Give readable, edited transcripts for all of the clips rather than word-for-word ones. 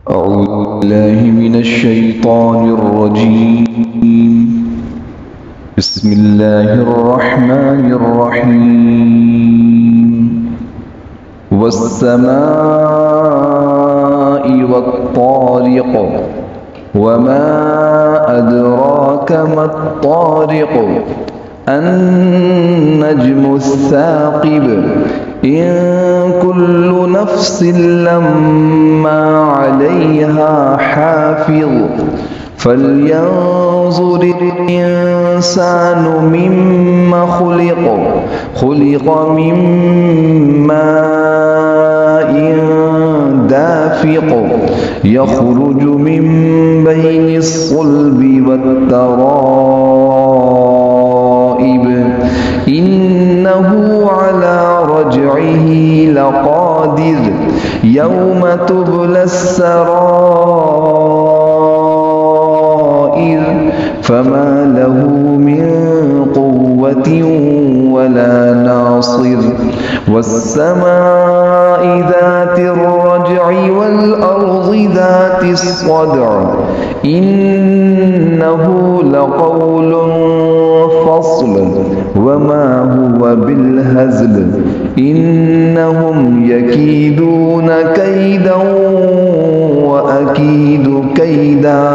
أعوذ بالله من الشيطان الرجيم. بسم الله الرحمن الرحيم. والسماء والطارق وما أدراك ما الطارق النجم الثاقب إن كل نفس لما عليها حافظ فلينظر الإنسان مما خلق من ماء دافق يخرج من بين الصلب والترائب إنه على رجعه لقادر يوم تبلى السرائر فما له من قوة ولا ناصر والسماء ذات الرجع والأرض ذات الصدع إنه لقول فصل وما هو بالهزل إنهم يكيدون كيدا وأكيد كيدا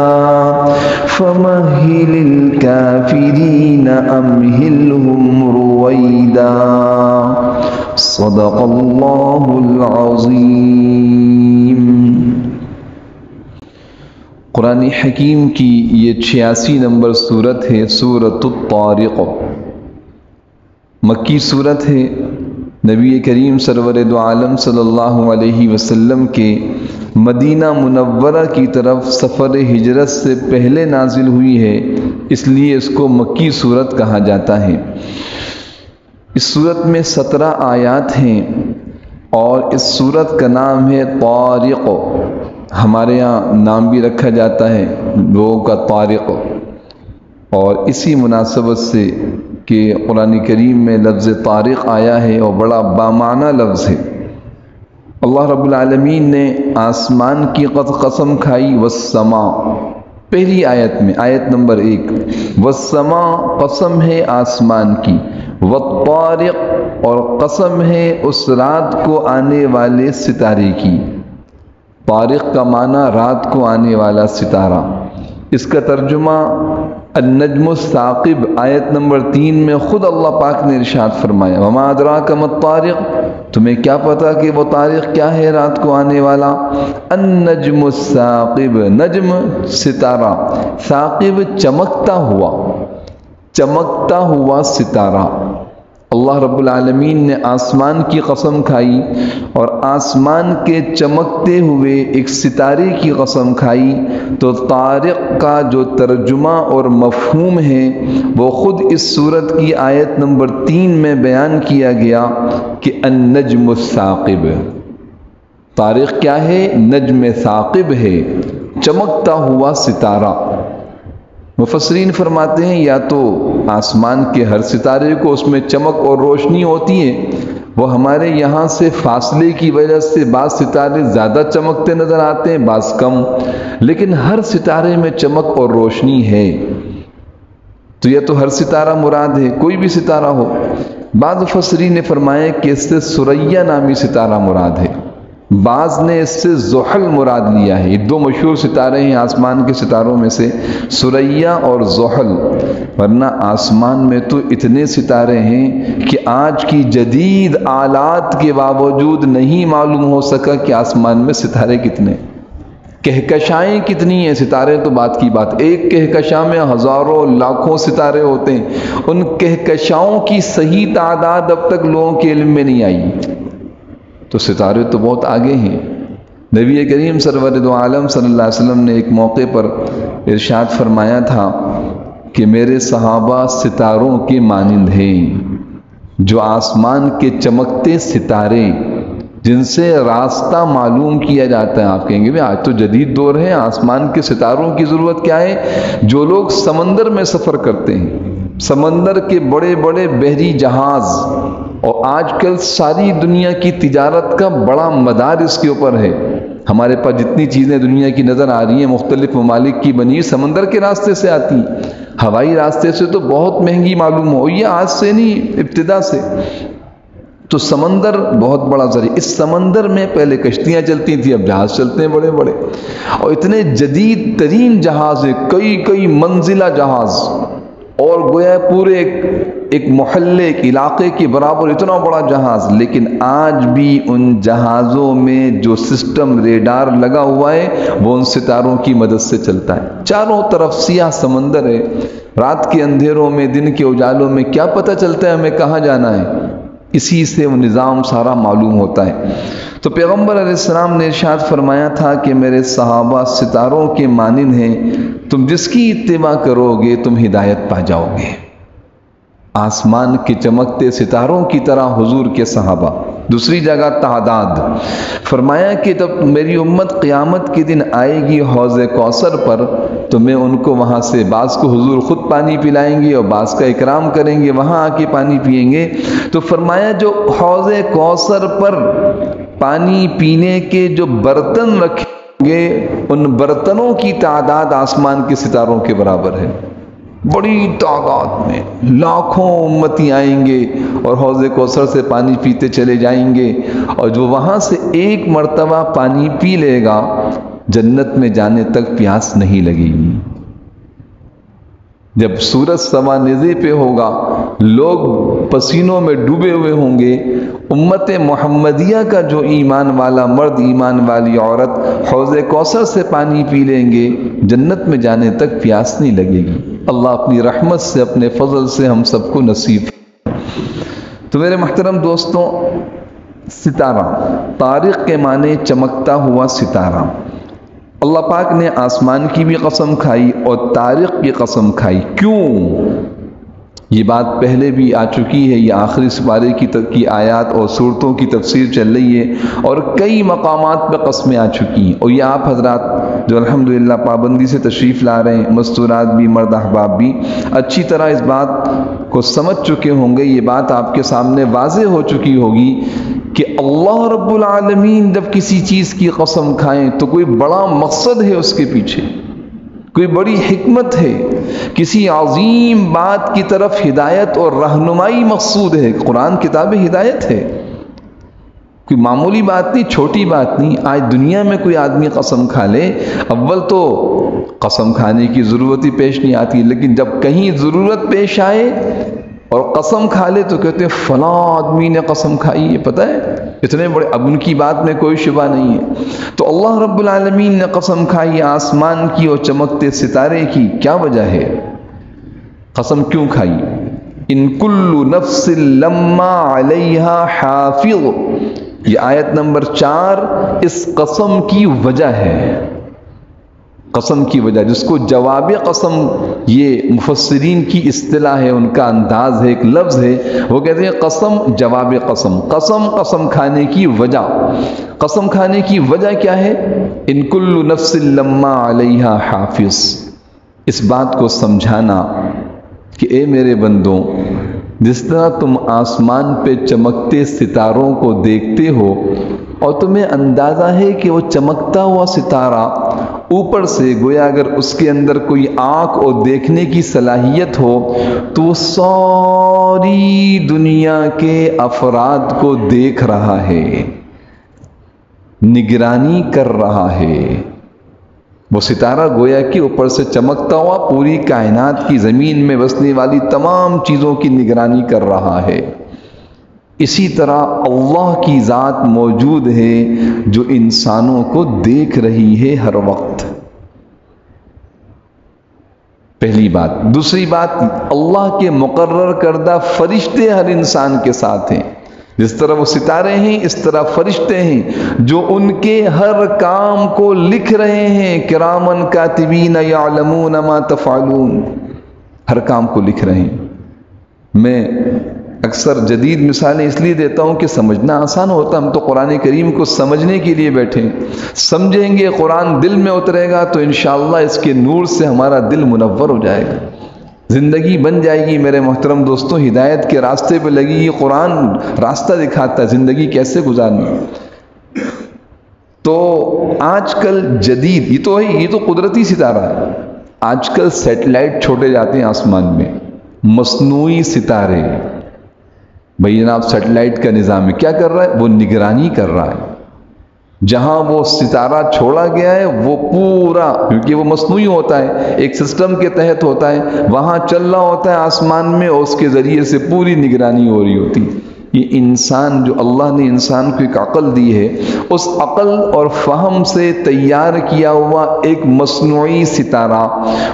فمهل الكافرين أمهلهم رويدا صدق الله العظيم. قرآن حکیم کی یہ 86 نمبر سورت ہے سورۃ الطارق. مکی سورت ہے. نبی کریم سرور دو عالم صلی اللہ علیہ وسلم کے مدینہ منورہ کی طرف سفر ہجرت سے پہلے نازل ہوئی ہے، اس لیے اس کو مکی سورت کہا جاتا ہے. اس سورت میں 17 آیات ہیں اور اس سورت کا نام ہے طارق. ہمارے ہاں نام بھی رکھا جاتا ہے لوگوں کا طارق، اور اسی مناسبت سے کہ قرآن کریم میں لفظ طارق آیا ہے اور بڑا بامعنی لفظ ہے. اللہ رب العالمین نے آسمان کی قسم کھائی، والسماء پہلی آیت میں، آیت نمبر 1، والسماء قسم ہے آسمان کی، والطارق اور قسم ہے اس رات کو آنے والے ستارے کی. طارق کا معنی رات کو آنے والا ستارہ. اس کا ترجمہ النجم الثاقب آیت نمبر 3 میں خود اللہ پاک نے ارشاد فرمایا، وما ادراک ما الطارق، تمہیں کیا پتا کہ وہ طارق کیا ہے رات کو آنے والا. النجم الثاقب، نجم ستارہ، ثاقب چمکتا ہوا ستارہ. اللہ رب العالمین نے آسمان کی قسم کھائی اور آسمان کے چمکتے ہوئے ایک ستارے کی قسم کھائی، تو طارق کا جو ترجمہ اور مفہوم ہے وہ خود اس سورت کی آیت نمبر 3 میں بیان کیا گیا کہ النجم الثاقب. طارق کیا ہے؟ نجم ثاقب ہے، چمکتا ہوا ستارہ. مفسرین فرماتے ہیں یا تو آسمان کے ہر ستارے کو اس میں چمک اور روشنی ہوتی ہے، وہ ہمارے یہاں سے فاصلے کی وجہ سے بعض ستارے زیادہ چمکتے نظر آتے ہیں، بعض کم، لیکن ہر ستارے میں چمک اور روشنی ہے. تو یہ تو ہر ستارہ مراد ہے، کوئی بھی ستارہ ہو. بعض مفسرین نے فرمایا کہ اس سے سریا نامی ستارہ مراد ہے، بعض نے اس سے زحل مراد لیا ہے. یہ 2 مشہور ستارے ہیں آسمان کے ستاروں میں سے، سریا اور زحل. ورنہ آسمان میں تو اتنے ستارے ہیں کہ آج کی جدید آلات کے باوجود نہیں معلوم ہو سکا کہ آسمان میں ستارے کتنے، کہکشائیں کتنی ہیں. ستارے تو بات کی بات، ایک کہکشاں میں ہزاروں لاکھوں ستارے ہوتے ہیں. ان کہکشاؤں کی صحیح تعداد اب تک لوگوں کے علم میں نہیں آئی. تو ستارے تو بہت آگے ہیں. نبی کریم سرور دو عالم صلی اللہ علیہ وسلم نے ایک موقع پر ارشاد فرمایا تھا کہ میرے صحابہ ستاروں کے مانند ہیں، جو آسمان کے چمکتے ستارے جن سے راستہ معلوم کیا جاتا ہے. آپ کہیں گے آج تو جدید دور ہے، آسمان کے ستاروں کی ضرورت کیا ہے؟ جو لوگ سمندر میں سفر کرتے ہیں، سمندر کے بڑے بڑے بحری جہاز، اور آج کل ساری دنیا کی تجارت کا بڑا مدار اس کے اوپر ہے. ہمارے پاس جتنی چیزیں دنیا کی نظر آ رہی ہیں مختلف ممالک کی بنی سمندر کے راستے سے آتی ہیں، ہوائی راستے سے تو بہت مہنگی معلوم ہو، یہ آج سے نہیں، ابتدا سے۔ تو سمندر بہت بڑا ذریعہ، اس سمندر میں پہلے کشتیاں چلتی تھیں، اب جہاز چلتے ہیں بڑے بڑے، اور اتنے جدید ترین جہاز ہیں، کئی منزلہ جہاز، اور گویا پورے ایک محلے ایک علاقے کے برابر اتنا بڑا جہاز، لیکن آج بھی ان جہازوں میں جو سسٹم ریڈار لگا ہوا ہے وہ ان ستاروں کی مدد سے چلتا ہے۔ چاروں طرف سیاہ سمندر ہے، رات کے اندھیروں میں دن کے اجالوں میں کیا پتہ چلتا ہے ہمیں کہاں جانا ہے، اسی سے وہ نظام سارا معلوم ہوتا ہے۔ تو پیغمبر علیہ السلام نے ارشاد فرمایا تھا کہ میرے صحابہ ستاروں کے مانند ہیں، تم جس کی اتباع کرو گے تم ہدایت پا جاؤ گے۔ آسمان کے چمکتے ستاروں کی طرح حضور کے صحابہ۔ دوسری جگہ تعداد، فرمایا کہ جب میری امت قیامت کے دن آئے گی حوض کوثر پر تو میں ان کو وہاں سے بعض کو حضور خود پانی پلائیں گے اور بعض کا اکرام کریں گے، وہاں آ کے پانی پئیں گے۔ تو فرمایا جو حوض کوثر پر پانی پینے کے جو برتن رکھیں گے ان برتنوں کی تعداد آسمان کے ستاروں کے برابر ہے، بڑی تعداد میں لاکھوں امتی آئیں گے اور حوض کوثر سے پانی پیتے چلے جائیں گے، اور جو وہاں سے ایک مرتبہ پانی پی لے گا جنت میں جانے تک پیاس نہیں لگے گی۔ جب سورج سوا نیزے پہ ہوگا، لوگ پسینوں میں ڈوبے ہوئے ہوں گے، امت محمدیہ کا جو ایمان والا مرد ایمان والی عورت حوض کوثر سے پانی پی لیں گے جنت میں جانے تک پیاس نہیں لگے گی۔ اللہ اپنی رحمت سے اپنے فضل سے ہم سب کو نصیب۔ تو میرے محترم دوستوں، ستارہ، طارق کے معنی چمکتا ہوا ستارہ۔ اللہ پاک نے آسمان کی بھی قسم کھائی اور طارق کی قسم کھائی۔ کیوں؟ یہ بات پہلے بھی آ چکی ہے، یہ آخری سپارے کی آیات اور صورتوں کی تفسیر چل رہی ہے اور کئی مقامات پہ قسمیں آ چکی ہیں، اور یہ آپ حضرات جو الحمدللہ پابندی سے تشریف لا رہے ہیں، مستورات بھی مرد احباب بھی اچھی طرح اس بات کو سمجھ چکے ہوں گے، یہ بات آپ کے سامنے واضح ہو چکی ہوگی کہ اللہ رب العالمین جب کسی چیز کی قسم کھائیں تو کوئی بڑا مقصد ہے اس کے پیچھے، کوئی بڑی حکمت ہے، کسی عظیم بات کی طرف ہدایت اور رہنمائی مقصود ہے۔ قرآن کتاب ہدایت ہے، کوئی معمولی بات نہیں، چھوٹی بات نہیں۔ آج دنیا میں کوئی آدمی قسم کھا لے، اول تو قسم کھانے کی ضرورت ہی پیش نہیں آتی، لیکن جب کہیں ضرورت پیش آئے اور قسم کھا لے تو کہتے ہیں فلاں آدمی نے قسم کھائی ہے، پتہ ہے اتنے بڑے، اب ان کی بات میں کوئی شبہ نہیں ہے۔ تو اللہ رب العالمین نے قسم کھائی آسمان کی اور چمکتے ستارے کی، کیا وجہ ہے؟ قسم کیوں کھائی؟ ان کل نفس لما علیہا حافظ، یہ آیت نمبر 4 اس قسم کی وجہ ہے۔ قسم کی وجہ، جس کو جواب قسم یہ مفسرین کی اصطلاح ہے، ان کا انداز ہے، ایک لفظ ہے، وہ کہتے ہیں قسم جواب قسم، قسم کھانے کی وجہ۔ قسم کھانے کی وجہ کیا ہے؟ ان کل نفس لما علیہا حافظ، اس بات کو سمجھانا کہ اے میرے بندوں، جس طرح تم آسمان پہ چمکتے ستاروں کو دیکھتے ہو اور تمہیں اندازہ ہے کہ وہ چمکتا ہوا ستارہ اوپر سے گویا اگر اس کے اندر کوئی آنکھ اور دیکھنے کی صلاحیت ہو تو وہ ساری دنیا کے افراد کو دیکھ رہا ہے، نگرانی کر رہا ہے۔ وہ ستارہ گویا کہ اوپر سے چمکتا ہوا پوری کائنات کی زمین میں بسنے والی تمام چیزوں کی نگرانی کر رہا ہے۔ اسی طرح اللہ کی ذات موجود ہے جو انسانوں کو دیکھ رہی ہے ہر وقت۔ پہلی بات۔ دوسری بات، اللہ کے مقرر کردہ فرشتے ہر انسان کے ساتھ ہیں، جس طرح وہ ستارے ہیں اس طرح فرشتے ہیں جو ان کے ہر کام کو لکھ رہے ہیں، کرامن کاتبین یعلمون ما تفعلون، ہر کام کو لکھ رہے ہیں۔ میں اکثر جدید مثالیں اس لیے دیتا ہوں کہ سمجھنا آسان ہوتا، ہم تو قرآن کریم کو سمجھنے کے لیے بیٹھے، سمجھیں گے قرآن دل میں اترے گا تو انشاءاللہ اس کے نور سے ہمارا دل منور ہو جائے گا، زندگی بن جائے گی۔ میرے محترم دوستوں، ہدایت کے راستے پہ لگی، یہ قرآن راستہ دکھاتا ہے زندگی کیسے گزارنی۔ تو تو آج کل جدید یہ تو قدرتی ستارہ ہے. آج کل سیٹلائٹ چھوڑے جاتے ہیں آسمان میں، مصنوعی ستارے. بھائی جناب سیٹلائٹ کا نظام ہے، کیا کر رہا ہے؟ وہ نگرانی کر رہا ہے. جہاں وہ ستارہ چھوڑا گیا ہے وہ پورا، کیونکہ وہ مصنوعی ہوتا ہے، ایک سسٹم کے تحت ہوتا ہے، وہاں چل رہا ہوتا ہے آسمان میں، اور اس کے ذریعے سے پوری نگرانی ہو رہی ہوتی. یہ انسان، جو اللہ نے انسان کو ایک عقل دی ہے، اس عقل اور فہم سے تیار کیا ہوا ایک مصنوعی ستارہ،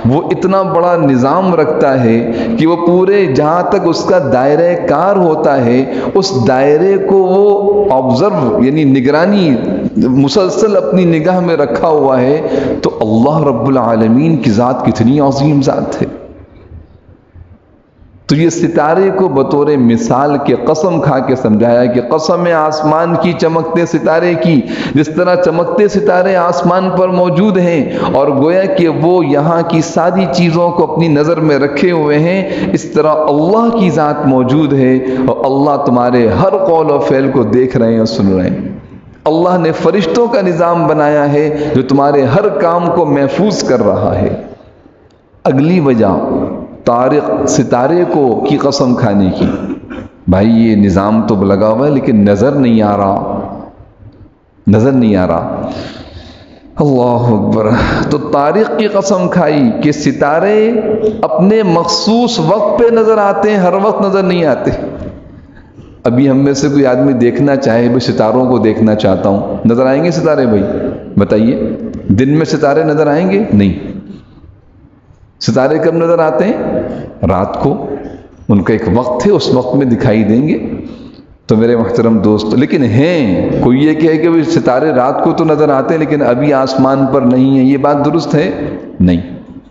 وہ اتنا بڑا نظام رکھتا ہے کہ وہ پورے جہاں تک اس کا دائرہ کار ہوتا ہے، اس دائرے کو وہ آبزرو یعنی نگرانی مسلسل اپنی نگاہ میں رکھا ہوا ہے. تو اللہ رب العالمین کی ذات کتنی عظیم ذات ہے. تو یہ ستارے کو بطور مثال کے قسم کھا کے سمجھایا کہ قسم آسمان کی چمکتے ستارے کی، جس طرح چمکتے ستارے آسمان پر موجود ہیں اور گویا کہ وہ یہاں کی ساری چیزوں کو اپنی نظر میں رکھے ہوئے ہیں، اس طرح اللہ کی ذات موجود ہے اور اللہ تمہارے ہر قول و فعل کو دیکھ رہے ہیں اور سن رہے ہیں. اللہ نے فرشتوں کا نظام بنایا ہے جو تمہارے ہر کام کو محفوظ کر رہا ہے. اگلی وجہ طارق ستارے کی قسم کھانے کی، بھائی یہ نظام تو لگا ہوا ہے لیکن نظر نہیں آ رہا. اللہ اکبر. تو طارق کی قسم کھائی کہ ستارے اپنے مخصوص وقت پہ نظر آتے ہیں، ہر وقت نظر نہیں آتے. ابھی ہم میں سے کوئی آدمی دیکھنا چاہے، بھائی ستاروں کو دیکھنا چاہتا ہوں، نظر آئیں گے ستارے؟ بھائی بتائیے، دن میں ستارے نظر آئیں گے؟ نہیں. ستارے کب نظر آتے ہیں؟ رات کو. ان کا ایک وقت ہے، اس وقت میں دکھائی دیں گے. تو میرے محترم دوست، لیکن ہیں کوئی یہ کہے کہ ستارے رات کو تو نظر آتے ہیں لیکن ابھی آسمان پر نہیں ہیں، یہ بات درست ہے؟ نہیں.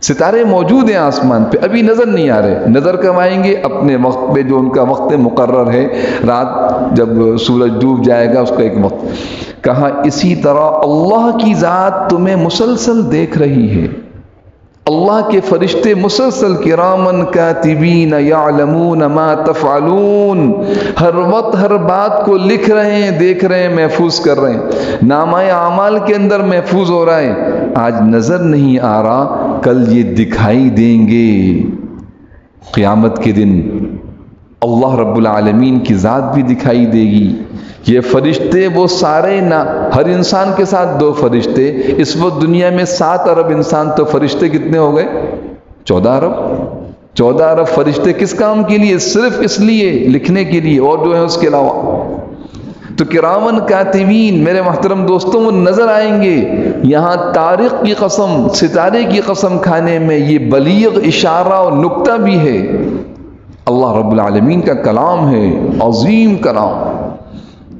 ستارے موجود ہیں آسمان پہ، ابھی نظر نہیں آ رہے. نظر کب آئیں گے؟ اپنے وقت پہ، جو ان کا وقت مقرر ہے. رات جب سورج ڈوب جائے گا اس کا ایک وقت. کہا اسی طرح اللہ کی ذات تمہیں مسلسل دیکھ رہی ہے. اللہ کے فرشتے مسلسل کرامن کاتبین یعلمون ما تفعلون، ہر وقت ہر بات کو لکھ رہے ہیں، دیکھ رہے ہیں، محفوظ کر رہے ہیں. نامہ اعمال کے اندر محفوظ ہو رہا ہے. آج نظر نہیں آ رہا، کل یہ دکھائی دیں گے قیامت کے دن. اللہ رب العالمین کی ذات بھی دکھائی دے گی. یہ فرشتے وہ سارے نہ، ہر انسان کے ساتھ 2 فرشتے. اس وقت دنیا میں 7 ارب انسان، تو فرشتے کتنے ہو گئے؟ 14 ارب. 14 ارب فرشتے کس کام کے لیے؟ صرف اس لیے، لکھنے کے لیے، اور جو ہے اس کے علاوہ. تو کرامن کاتبین میرے محترم دوستوں وہ نظر آئیں گے. یہاں طارق کی قسم، ستارے کی قسم کھانے میں یہ بلیغ اشارہ اور نکتہ بھی ہے. اللہ رب العالمین کا کلام ہے، عظیم کلام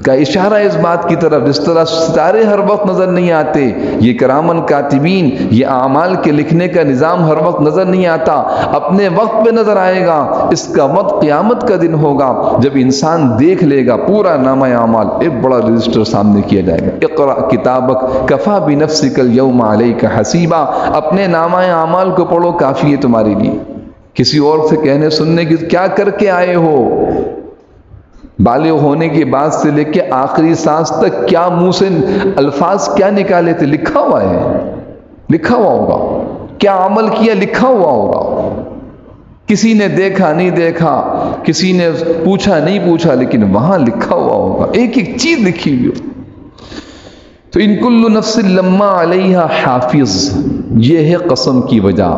کا اشارہ اس بات کی طرف. جس طرح ستارے ہر وقت نظر نہیں آتے، یہ کرامن کاتبین، یہ اعمال کے لکھنے کا نظام ہر وقت نظر نہیں آتا، اپنے وقت پہ نظر آئے گا. اس کا وقت قیامت کا دن ہوگا جب انسان دیکھ لے گا پورا نامہ اعمال، ایک بڑا رجسٹر سامنے کیا جائے گا. اقرأ کتابک کفا بنفسک اليوم علیک حسیبا. اپنے نامہ اعمال کو پڑھو، کافی ہے تمہارے لیے. کسی اور سے کہنے سننے کی کیا کر کے آئے ہو، بالغ ہونے کے بعد سے لے کے آخری سانس تک کیا منہ سے الفاظ کیا نکالے تھے، لکھا ہوا ہے، لکھا ہوا ہوگا. کیا عمل کیا، لکھا ہوا ہوگا. کسی نے دیکھا نہیں دیکھا، کسی نے پوچھا نہیں پوچھا، لیکن وہاں لکھا ہوا ہوگا، ایک ایک چیز لکھی ہوئی ہو. تو ان کل نفس لما علیہا حافظ، یہ ہے قسم کی وجہ.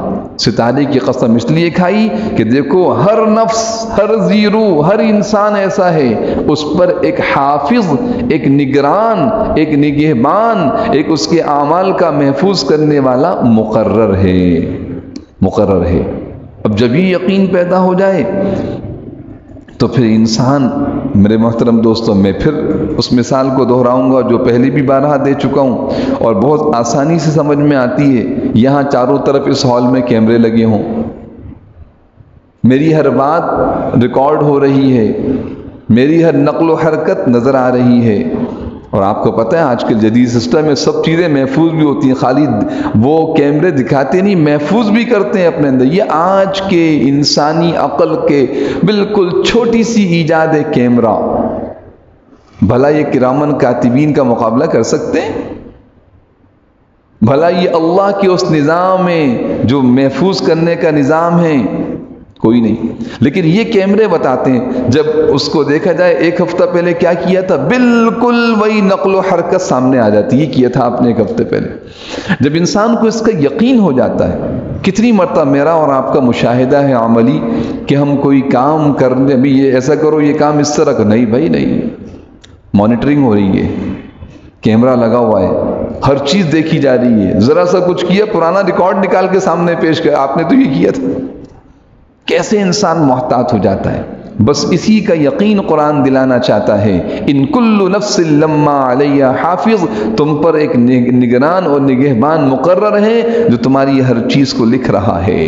ستارے کی قسم اس لیے کھائی کہ دیکھو ہر نفس، ہر زیرو، ہر انسان ایسا ہے، اس پر ایک حافظ، ایک نگران، ایک نگہبان، ایک اس کے اعمال کا محفوظ کرنے والا مقرر ہے، مقرر ہے. اب جب یہ یقین پیدا ہو جائے تو پھر انسان، میرے محترم دوستوں، میں پھر اس مثال کو دہراؤں گا جو پہلی بھی بارہا دے چکا ہوں اور بہت آسانی سے سمجھ میں آتی ہے. یہاں چاروں طرف اس ہال میں کیمرے لگے ہوں، میری ہر بات ریکارڈ ہو رہی ہے، میری ہر نقل و حرکت نظر آ رہی ہے. اور آپ کو پتہ ہے آج کل جدید سسٹم میں سب چیزیں محفوظ بھی ہوتی ہیں، خالی وہ کیمرے دکھاتے نہیں، محفوظ بھی کرتے ہیں اپنے اندر. یہ آج کے انسانی عقل کے بالکل چھوٹی سی ایجاد ہے کیمرہ. بھلا یہ کرامن کاتبین کا مقابلہ کر سکتے ہیں؟ بھلا یہ اللہ کے اس نظام میں جو محفوظ کرنے کا نظام ہے کوئی نہیں. لیکن یہ کیمرے بتاتے ہیں جب اس کو دیکھا جائے ایک ہفتہ پہلے کیا کیا تھا، بالکل وہی نقل و حرکت سامنے آ جاتی. یہ کیا تھا آپ نے ایک ہفتے پہلے. جب انسان کو اس کا یقین ہو جاتا ہے، کتنی مرتبہ میرا اور آپ کا مشاہدہ ہے عملی کہ ہم کوئی کام کرنے، ابھی یہ ایسا کرو، یہ کام اس طرح کرو، نہیں بھائی نہیں، مانیٹرنگ ہو رہی ہے، کیمرہ لگا ہوا ہے، ہر چیز دیکھی جا رہی ہے. ذرا سا کچھ کیا، پرانا ریکارڈ نکال کے سامنے پیش کیا، آپ نے تو یہ کیا تھا. کیسے انسان محتاط ہو جاتا ہے. بس اسی کا یقین قرآن دلانا چاہتا ہے. ان کل نفس لما علیہ حافظ، تم پر ایک نگران اور نگہبان مقرر ہے جو تمہاری ہر چیز کو لکھ رہا ہے،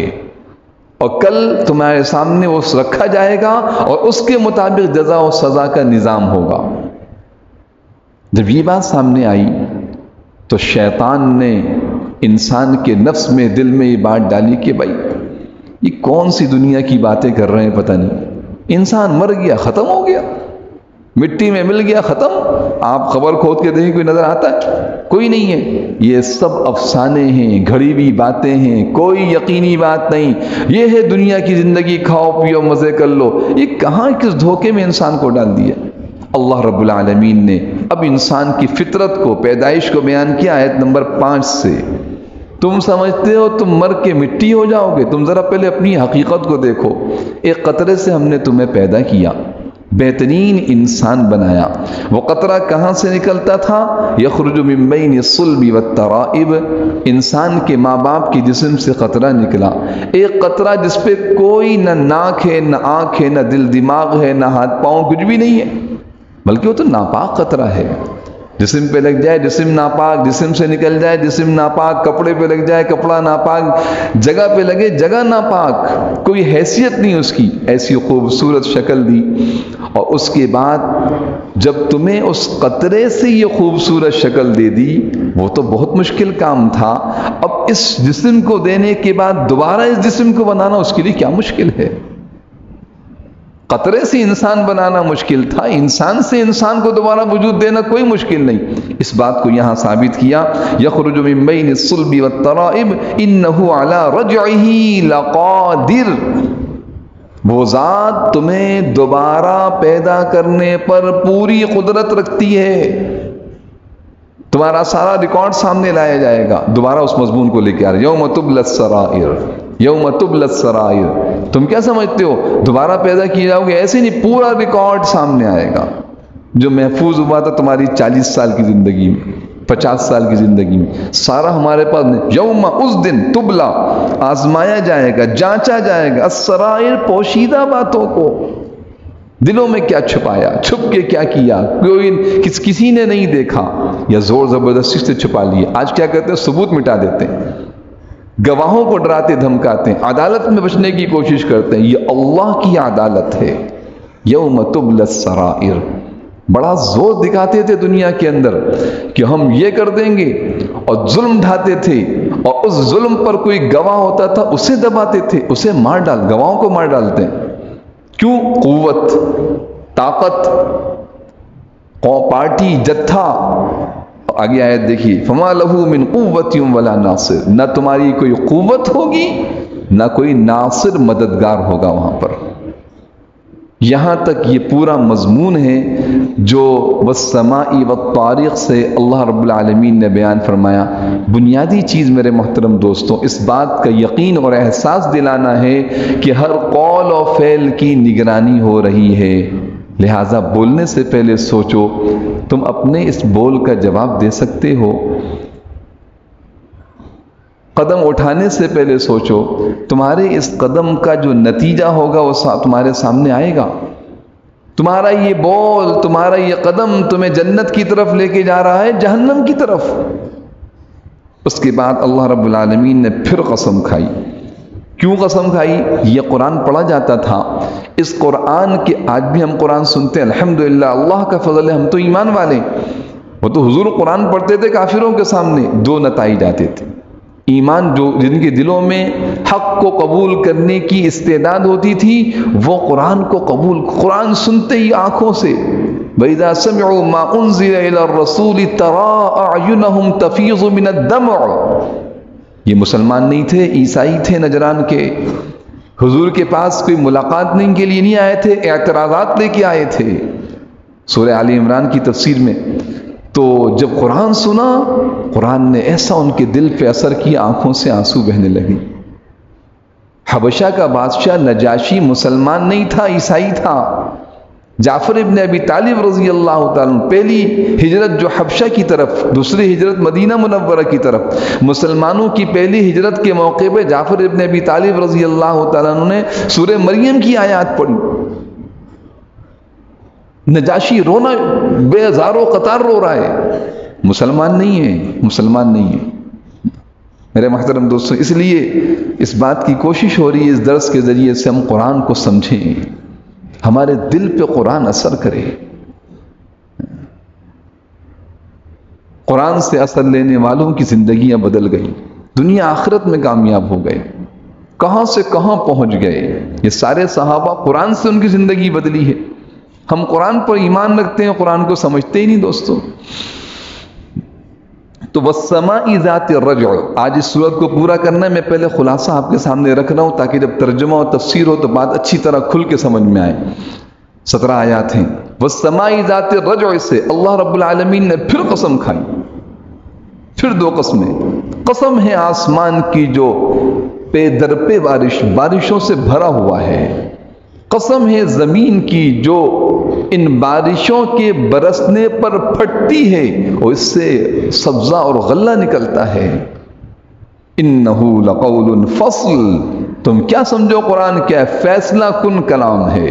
اور کل تمہارے سامنے وہ رکھا جائے گا اور اس کے مطابق جزا و سزا کا نظام ہوگا. جب یہ بات سامنے آئی تو شیطان نے انسان کے نفس میں، دل میں یہ بات ڈالی کہ بھائی یہ کون سی دنیا کی باتیں کر رہے ہیں، پتہ نہیں. انسان مر گیا، ختم ہو گیا، مٹی میں مل گیا، ختم. آپ خبر کھود کے دیکھیں کوئی نظر آتا ہے؟ کوئی نہیں ہے. یہ سب افسانے ہیں، گھڑی ہوئی باتیں ہیں، کوئی یقینی بات نہیں. یہ ہے دنیا کی زندگی، کھاؤ پیو مزے کر لو. یہ کہاں کس دھوکے میں انسان کو ڈال دیا. اللہ رب العالمین نے اب انسان کی فطرت کو، پیدائش کو بیان کیا آیت نمبر 5 سے. تم سمجھتے ہو تم مر کے مٹی ہو جاؤ گے؟ تم ذرا پہلے اپنی حقیقت کو دیکھو. ایک قطرے سے ہم نے تمہیں پیدا کیا، بہترین انسان بنایا. وہ قطرہ کہاں سے نکلتا تھا؟ یخرج من بین الصلب والترائب. انسان کے ماں باپ کے جسم سے قطرہ نکلا. ایک قطرہ جس پہ کوئی نہ ناک ہے، نہ آنکھ ہے، نہ دل دماغ ہے، نہ ہاتھ پاؤں، کچھ بھی نہیں ہے، بلکہ وہ تو ناپاک قطرہ ہے. جسم پہ لگ جائے جسم ناپاک، جسم سے نکل جائے جسم ناپاک، کپڑے پہ لگ جائے کپڑا ناپاک، جگہ پہ لگے جگہ ناپاک، کوئی حیثیت نہیں اس کی. ایسی خوبصورت شکل دی، اور اس کے بعد جب تمہیں اس قطرے سے یہ خوبصورت شکل دے دی، وہ تو بہت مشکل کام تھا. اب اس جسم کو دینے کے بعد دوبارہ اس جسم کو بنانا اس کے لیے کیا مشکل ہے. قطرے سے انسان بنانا مشکل تھا، انسان سے انسان کو دوبارہ وجود دینا کوئی مشکل نہیں. اس بات کو یہاں ثابت کیا. یخرج من بین الصلب والترائب انہ علی رجعہ لقادر. وہ ذات تمہیں دوبارہ پیدا کرنے پر پوری قدرت رکھتی ہے. تمہارا سارا ریکارڈ سامنے لایا جائے گا. دوبارہ اس مضمون کو لے کے آ رہے یوم تبلی السرائر، یوم تبلی السرائر. تم کیا سمجھتے ہو دوبارہ پیدا کیے جاؤ گے؟ ایسے نہیں، پورا ریکارڈ سامنے آئے گا جو محفوظ ہوا تھا تمہاری 40 سال کی زندگی میں، 50 سال کی زندگی میں، سارا ہمارے پاس. یوم، اس دن، تبلا، آزمایا جائے گا، جانچا جائے گا، السرائر، پوشیدہ باتوں کو. دلوں میں کیا چھپایا، چھپ کے کیا کیا، کوئی کسی نے نہیں دیکھا، یا زور زبردستی سے چھپا لیے. آج کیا کرتے ہیں؟ ثبوت مٹا دیتے ہیں، گواہوں کو ڈراتے دھمکاتے ہیں، عدالت میں بچنے کی کوشش کرتے ہیں. یہ اللہ کی عدالت ہے. یوم تبلی السرائر. بڑا زور دکھاتے تھے دنیا کے اندر کہ ہم یہ کر دیں گے، اور ظلم ڈھاتے تھے، اور اس ظلم پر کوئی گواہ ہوتا تھا اسے دباتے تھے، اسے مار گواہوں کو مار ڈالتے ہیں. کیوں؟ قوت، طاقت، پارٹی، جتھا. آگے آیت دیکھیے، فما لہو من قوت ولا ناصر. نہ تمہاری کوئی قوت ہوگی، نہ کوئی ناصر، مددگار ہوگا وہاں پر. یہاں تک یہ پورا مضمون ہے جو والسماء والطارق سے اللہ رب العالمین نے بیان فرمایا. بنیادی چیز میرے محترم دوستوں، اس بات کا یقین اور احساس دلانا ہے کہ ہر قول و فعل کی نگرانی ہو رہی ہے. لہٰذا بولنے سے پہلے سوچو تم اپنے اس بول کا جواب دے سکتے ہو. قدم اٹھانے سے پہلے سوچو تمہارے اس قدم کا جو نتیجہ ہوگا وہ تمہارے سامنے آئے گا. تمہارا یہ بول، تمہارا یہ قدم تمہیں جنت کی طرف لے کے جا رہا ہے، جہنم کی طرف. اس کے بعد اللہ رب العالمین نے پھر قسم کھائی. کیوں قسم کھائی؟ یہ قرآن پڑھا جاتا تھا. اس قرآن کے آج بھی ہم قرآن سنتے ہیں، الحمدللہ، اللہ کا فضل ہے، ہم تو ایمان والے. وہ تو حضور قرآن پڑھتے تھے کافروں کے سامنے، دو نتائج آتے تھے. ایمان، جو جن کے دلوں میں حق کو قبول کرنے کی استعداد ہوتی تھی، وہ قرآن کو قرآن سنتے ہی آنکھوں سے وَإِذَا سَمِعُوا مَا أُنزِلَ إِلَى الرَّسُولِ تَرَىٰ أَعْيُنَهُمْ تَفِيضُ مِنَ الدَّمْعِ. یہ مسلمان نہیں تھے، عیسائی تھے نجران کے، حضور کے پاس کوئی ملاقات نہیں کے لیے نہیں آئے تھے، اعتراضات لے کے آئے تھے. سورہ آل عمران کی تفسیر میں تو جب قرآن سنا، قرآن نے ایسا ان کے دل پہ اثر کیا، آنکھوں سے آنسو بہنے لگے. حبشہ کا بادشاہ نجاشی مسلمان نہیں تھا، عیسائی تھا. جعفر ابن ابی طالب رضی اللہ تعالیٰ عنہ، پہلی ہجرت جو حبشہ کی طرف، دوسری ہجرت مدینہ منورہ کی طرف، مسلمانوں کی پہلی ہجرت کے موقع پہ جعفر ابن ابی طالب رضی اللہ تعالیٰ عنہ نے سورہ مریم کی آیات پڑھی. نجاشی رونا بے ہزاروں قطار رو رہا ہے، مسلمان نہیں ہے، مسلمان نہیں ہے. میرے محترم دوستو، اس لیے اس بات کی کوشش ہو رہی ہے اس درس کے ذریعے سے ہم قرآن کو سمجھیں، ہمارے دل پہ قرآن اثر کرے. قرآن سے اثر لینے والوں کی زندگیاں بدل گئی، دنیا آخرت میں کامیاب ہو گئے، کہاں سے کہاں پہنچ گئے. یہ سارے صحابہ قرآن سے ان کی زندگی بدلی ہے. ہم قرآن پر ایمان رکھتے ہیں، قرآن کو سمجھتے ہی نہیں دوستو. تو وَالسَّمَاءِ ذَاتِ الرَّجْعِ، آج اس صورت کو پورا کرنا ہے. میں پہلے خلاصہ آپ کے سامنے رکھ رہا ہوں تاکہ جب ترجمہ اور تفسیر ہو تو بات اچھی طرح کھل کے سمجھ میں آئے. 17 آیات ہیں. وَالسَّمَاءِ ذَاتِ الرَّجْعِ سے اللہ رب العالمین نے پھر قسم کھائی، پھر 2 قسمیں. قسم ہے آسمان کی جو پے در پہ بارشوں سے بھرا ہوا ہے. قسم ہے زمین کی جو ان بارشوں کے برسنے پر پھٹتی ہے اور اس سے سبزہ اور غلہ نکلتا ہے. اِنَّهُ لَقَوْلٌ فَصْلٌ، تم کیا سمجھو قرآن کیا ہے؟ فیصلہ کن کلام ہے،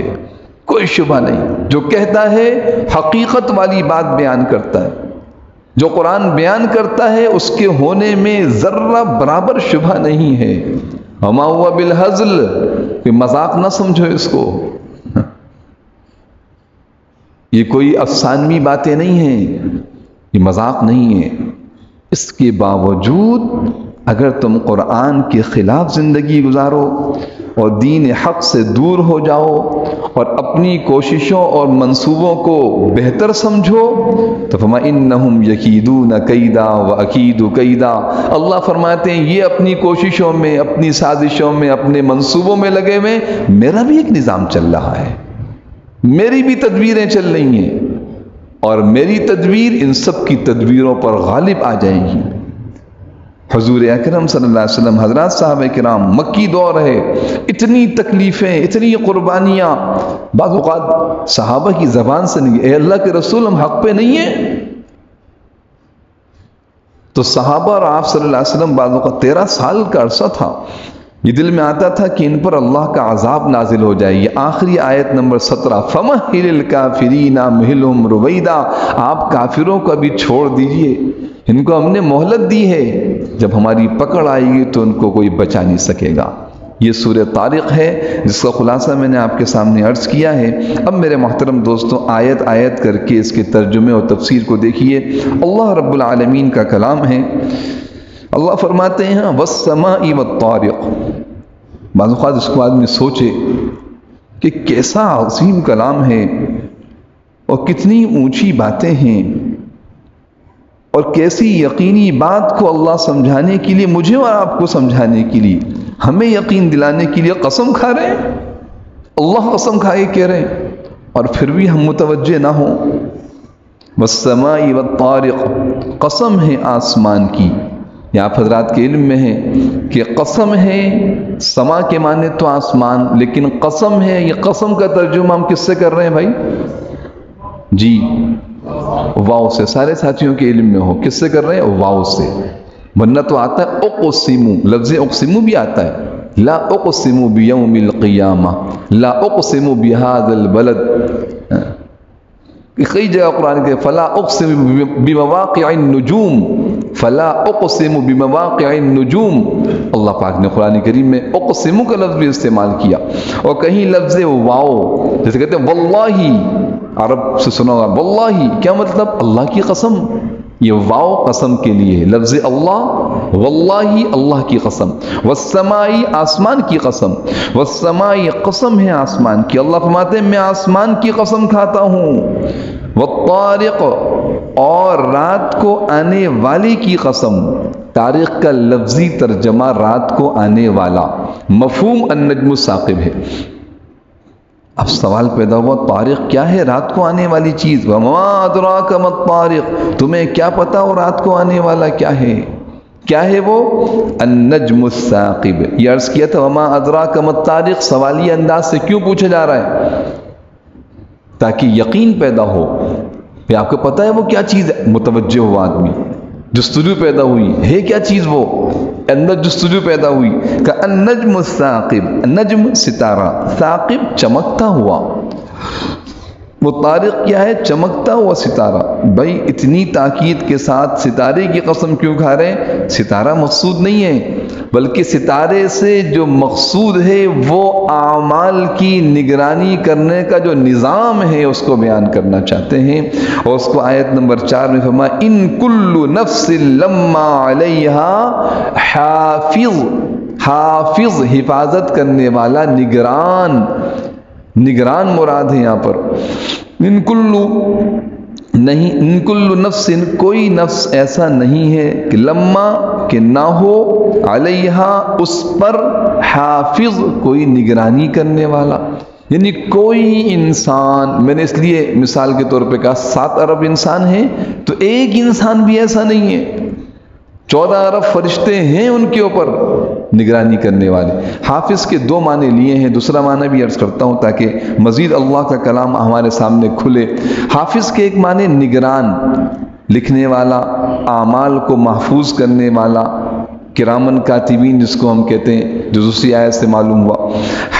کوئی شبہ نہیں. جو کہتا ہے حقیقت والی بات بیان کرتا ہے. جو قرآن بیان کرتا ہے اس کے ہونے میں ذرہ برابر شبہ نہیں ہے. وَمَا هُوَ بِالْهَزْلِ، کہ مذاق نہ سمجھو اس کو، یہ کوئی افسانوی باتیں نہیں ہیں، یہ مذاق نہیں ہے. اس کے باوجود اگر تم قرآن کے خلاف زندگی گزارو اور دین حق سے دور ہو جاؤ اور اپنی کوششوں اور منصوبوں کو بہتر سمجھو تو فَإِنَّهُمْ يَكِيدُونَ كَيْدًا وَأَكِيدُ كَيْدًا. اللہ فرماتے ہیں یہ اپنی کوششوں میں، اپنی سازشوں میں، اپنے منصوبوں میں لگے ہوئے، میرا بھی ایک نظام چل رہا ہے، میری بھی تدبیریں چل رہی ہیں اور میری تدبیر ان سب کی تدبیروں پر غالب آ جائے گی. حضور اکرم صلی اللہ علیہ وسلم، حضرات صحابہ کرام، مکی دور ہے، اتنی تکلیفیں، اتنی قربانیاں، بعض اوقات صحابہ کی زبان سے نہیں، اے اللہ کے رسول ہم حق پہ نہیں ہیں. تو صحابہ اور آپ صلی اللہ علیہ وسلم بعض اوقات 13 سال کا عرصہ تھا، یہ دل میں آتا تھا کہ ان پر اللہ کا عذاب نازل ہو جائے. یہ آخری آیت نمبر 17، فَمَهِّلِ الْكَافِرِينَ أَمْهِلْهُمْ رُوَيْدًا، آپ کافروں کو ابھی چھوڑ دیجئے، ان کو ہم نے مہلت دی ہے، جب ہماری پکڑ آئے گی تو ان کو کوئی بچا نہیں سکے گا. یہ سورہ طارق ہے جس کا خلاصہ میں نے آپ کے سامنے عرض کیا ہے. اب میرے محترم دوستوں، آیت آیت کر کے اس کے ترجمے اور تفسیر کو دیکھیے. اللہ رب العالمین کا کلام ہے. اللہ فرماتے ہیں وَالسَّمَاءِ وَالطَّارِقِ. بعض اوقات اس کو آدمی سوچے کہ کیسا عظیم کلام ہے اور کتنی اونچی باتیں ہیں اور کیسی یقینی بات کو اللہ سمجھانے کے لیے، مجھے اور آپ کو سمجھانے کے لیے، ہمیں یقین دلانے کے لیے قسم کھا رہے ہیں. اللہ قسم کھائے کہہ رہے ہیں اور پھر بھی ہم متوجہ نہ ہوں. وَالسَّمَاءِ وَالطَّارِقِ، قسم ہے آسمان کی. یہ آپ حضرات کے علم میں ہے کہ قسم ہے، سما کے معنی تو آسمان، لیکن قسم ہے، یہ قسم کا ترجمہ ہم کس سے کر رہے ہیں بھائی؟ جی واو سے. سارے ساتھیوں کے علم میں ہو کس سے کر رہے ہیں؟ واو سے. ورنہ تو آتا ہے اقسم، لفظ اقسم بھی آتا ہے، لا اقسم بیوم القیامہ، لا اقسم بہذا البلد. کئی جگہ قرآن کے فلا اقسم بمواقع النجوم، فلا اقسم بمواقع النجوم. اللہ پاک نے قرآن کریم میں اقسم کا لفظ بھی استعمال کیا. اور کہیں لفظ واو، جیسے کہتے ہیں واللہ، عرب سے سنا ہوگا واللہ، کیا مطلب؟ اللہ کی قسم. یہ واو قسم کے لیے، لفظ اللہ، واللہ اللہ کی قسم. والسمائی آسمان کی قسم، والسمائی قسم ہے آسمان کی. اللہ فرماتے ہیں میں آسمان کی قسم کھاتا ہوں. والطارق، اور رات کو آنے والی کی قسم۔ طارق کا لفظی ترجمہ رات کو آنے والا، مفہوم النجم الثاقب ہے۔ اب سوال پیدا ہوا طارق کیا ہے؟ رات کو آنے والی چیز۔ وما ادراک ما الطارق، تمہیں کیا پتا وہ رات کو آنے والا کیا ہے؟ کیا ہے وہ؟ النجم الثاقب۔ یہ عرض کیا تھا وما ادراک ما الطارق سوالیہ انداز سے کیوں پوچھا جا رہا ہے؟ تاکہ یقین پیدا ہو کہ آپ کو پتہ ہے وہ کیا چیز ہے۔ متوجہ ہوا آدمی، جستجو پیدا ہوئی ہے کیا چیز، وہ اندر جستجو پیدا ہوئی کہ النجم الثاقب، نجم ستارہ، ثاقب چمکتا ہوا، وہ طارق کیا ہے؟ چمکتا ہوا ستارہ۔ بھائی اتنی تاکید کے ساتھ ستارے کی قسم کیوں کھا رہے ہیں؟ ستارہ مقصود نہیں ہے، بلکہ ستارے سے جو مقصود ہے وہ اعمال کی نگرانی کرنے کا جو نظام ہے اس کو بیان کرنا چاہتے ہیں، اور اس کو آیت نمبر 4 میں فرمایا ان کل نفس لما علیہا حافظ۔ حافظ حفاظت کرنے والا، نگران، نگران مراد ہے یہاں پر۔ ان کلو نہیں، ان کلو نفس، کوئی نفس ایسا نہیں ہے کہ لما کہ نہ ہو علیہا اس پر حافظ کوئی نگرانی کرنے والا، یعنی کوئی انسان، میں نے اس لیے مثال کے طور پہ کہا 7 ارب انسان ہیں تو ایک انسان بھی ایسا نہیں ہے، 14 ارب فرشتے ہیں ان کے اوپر نگرانی کرنے والے۔ حافظ کے 2 معنی لیے ہیں، دوسرا معنی بھی عرض کرتا ہوں تاکہ مزید اللہ کا کلام ہمارے سامنے کھلے۔ حافظ کے ایک معنی نگران، لکھنے والا، اعمال کو محفوظ کرنے والا، کرامن کاتبین جس کو ہم کہتے ہیں، جو دوسری آیت سے معلوم ہوا۔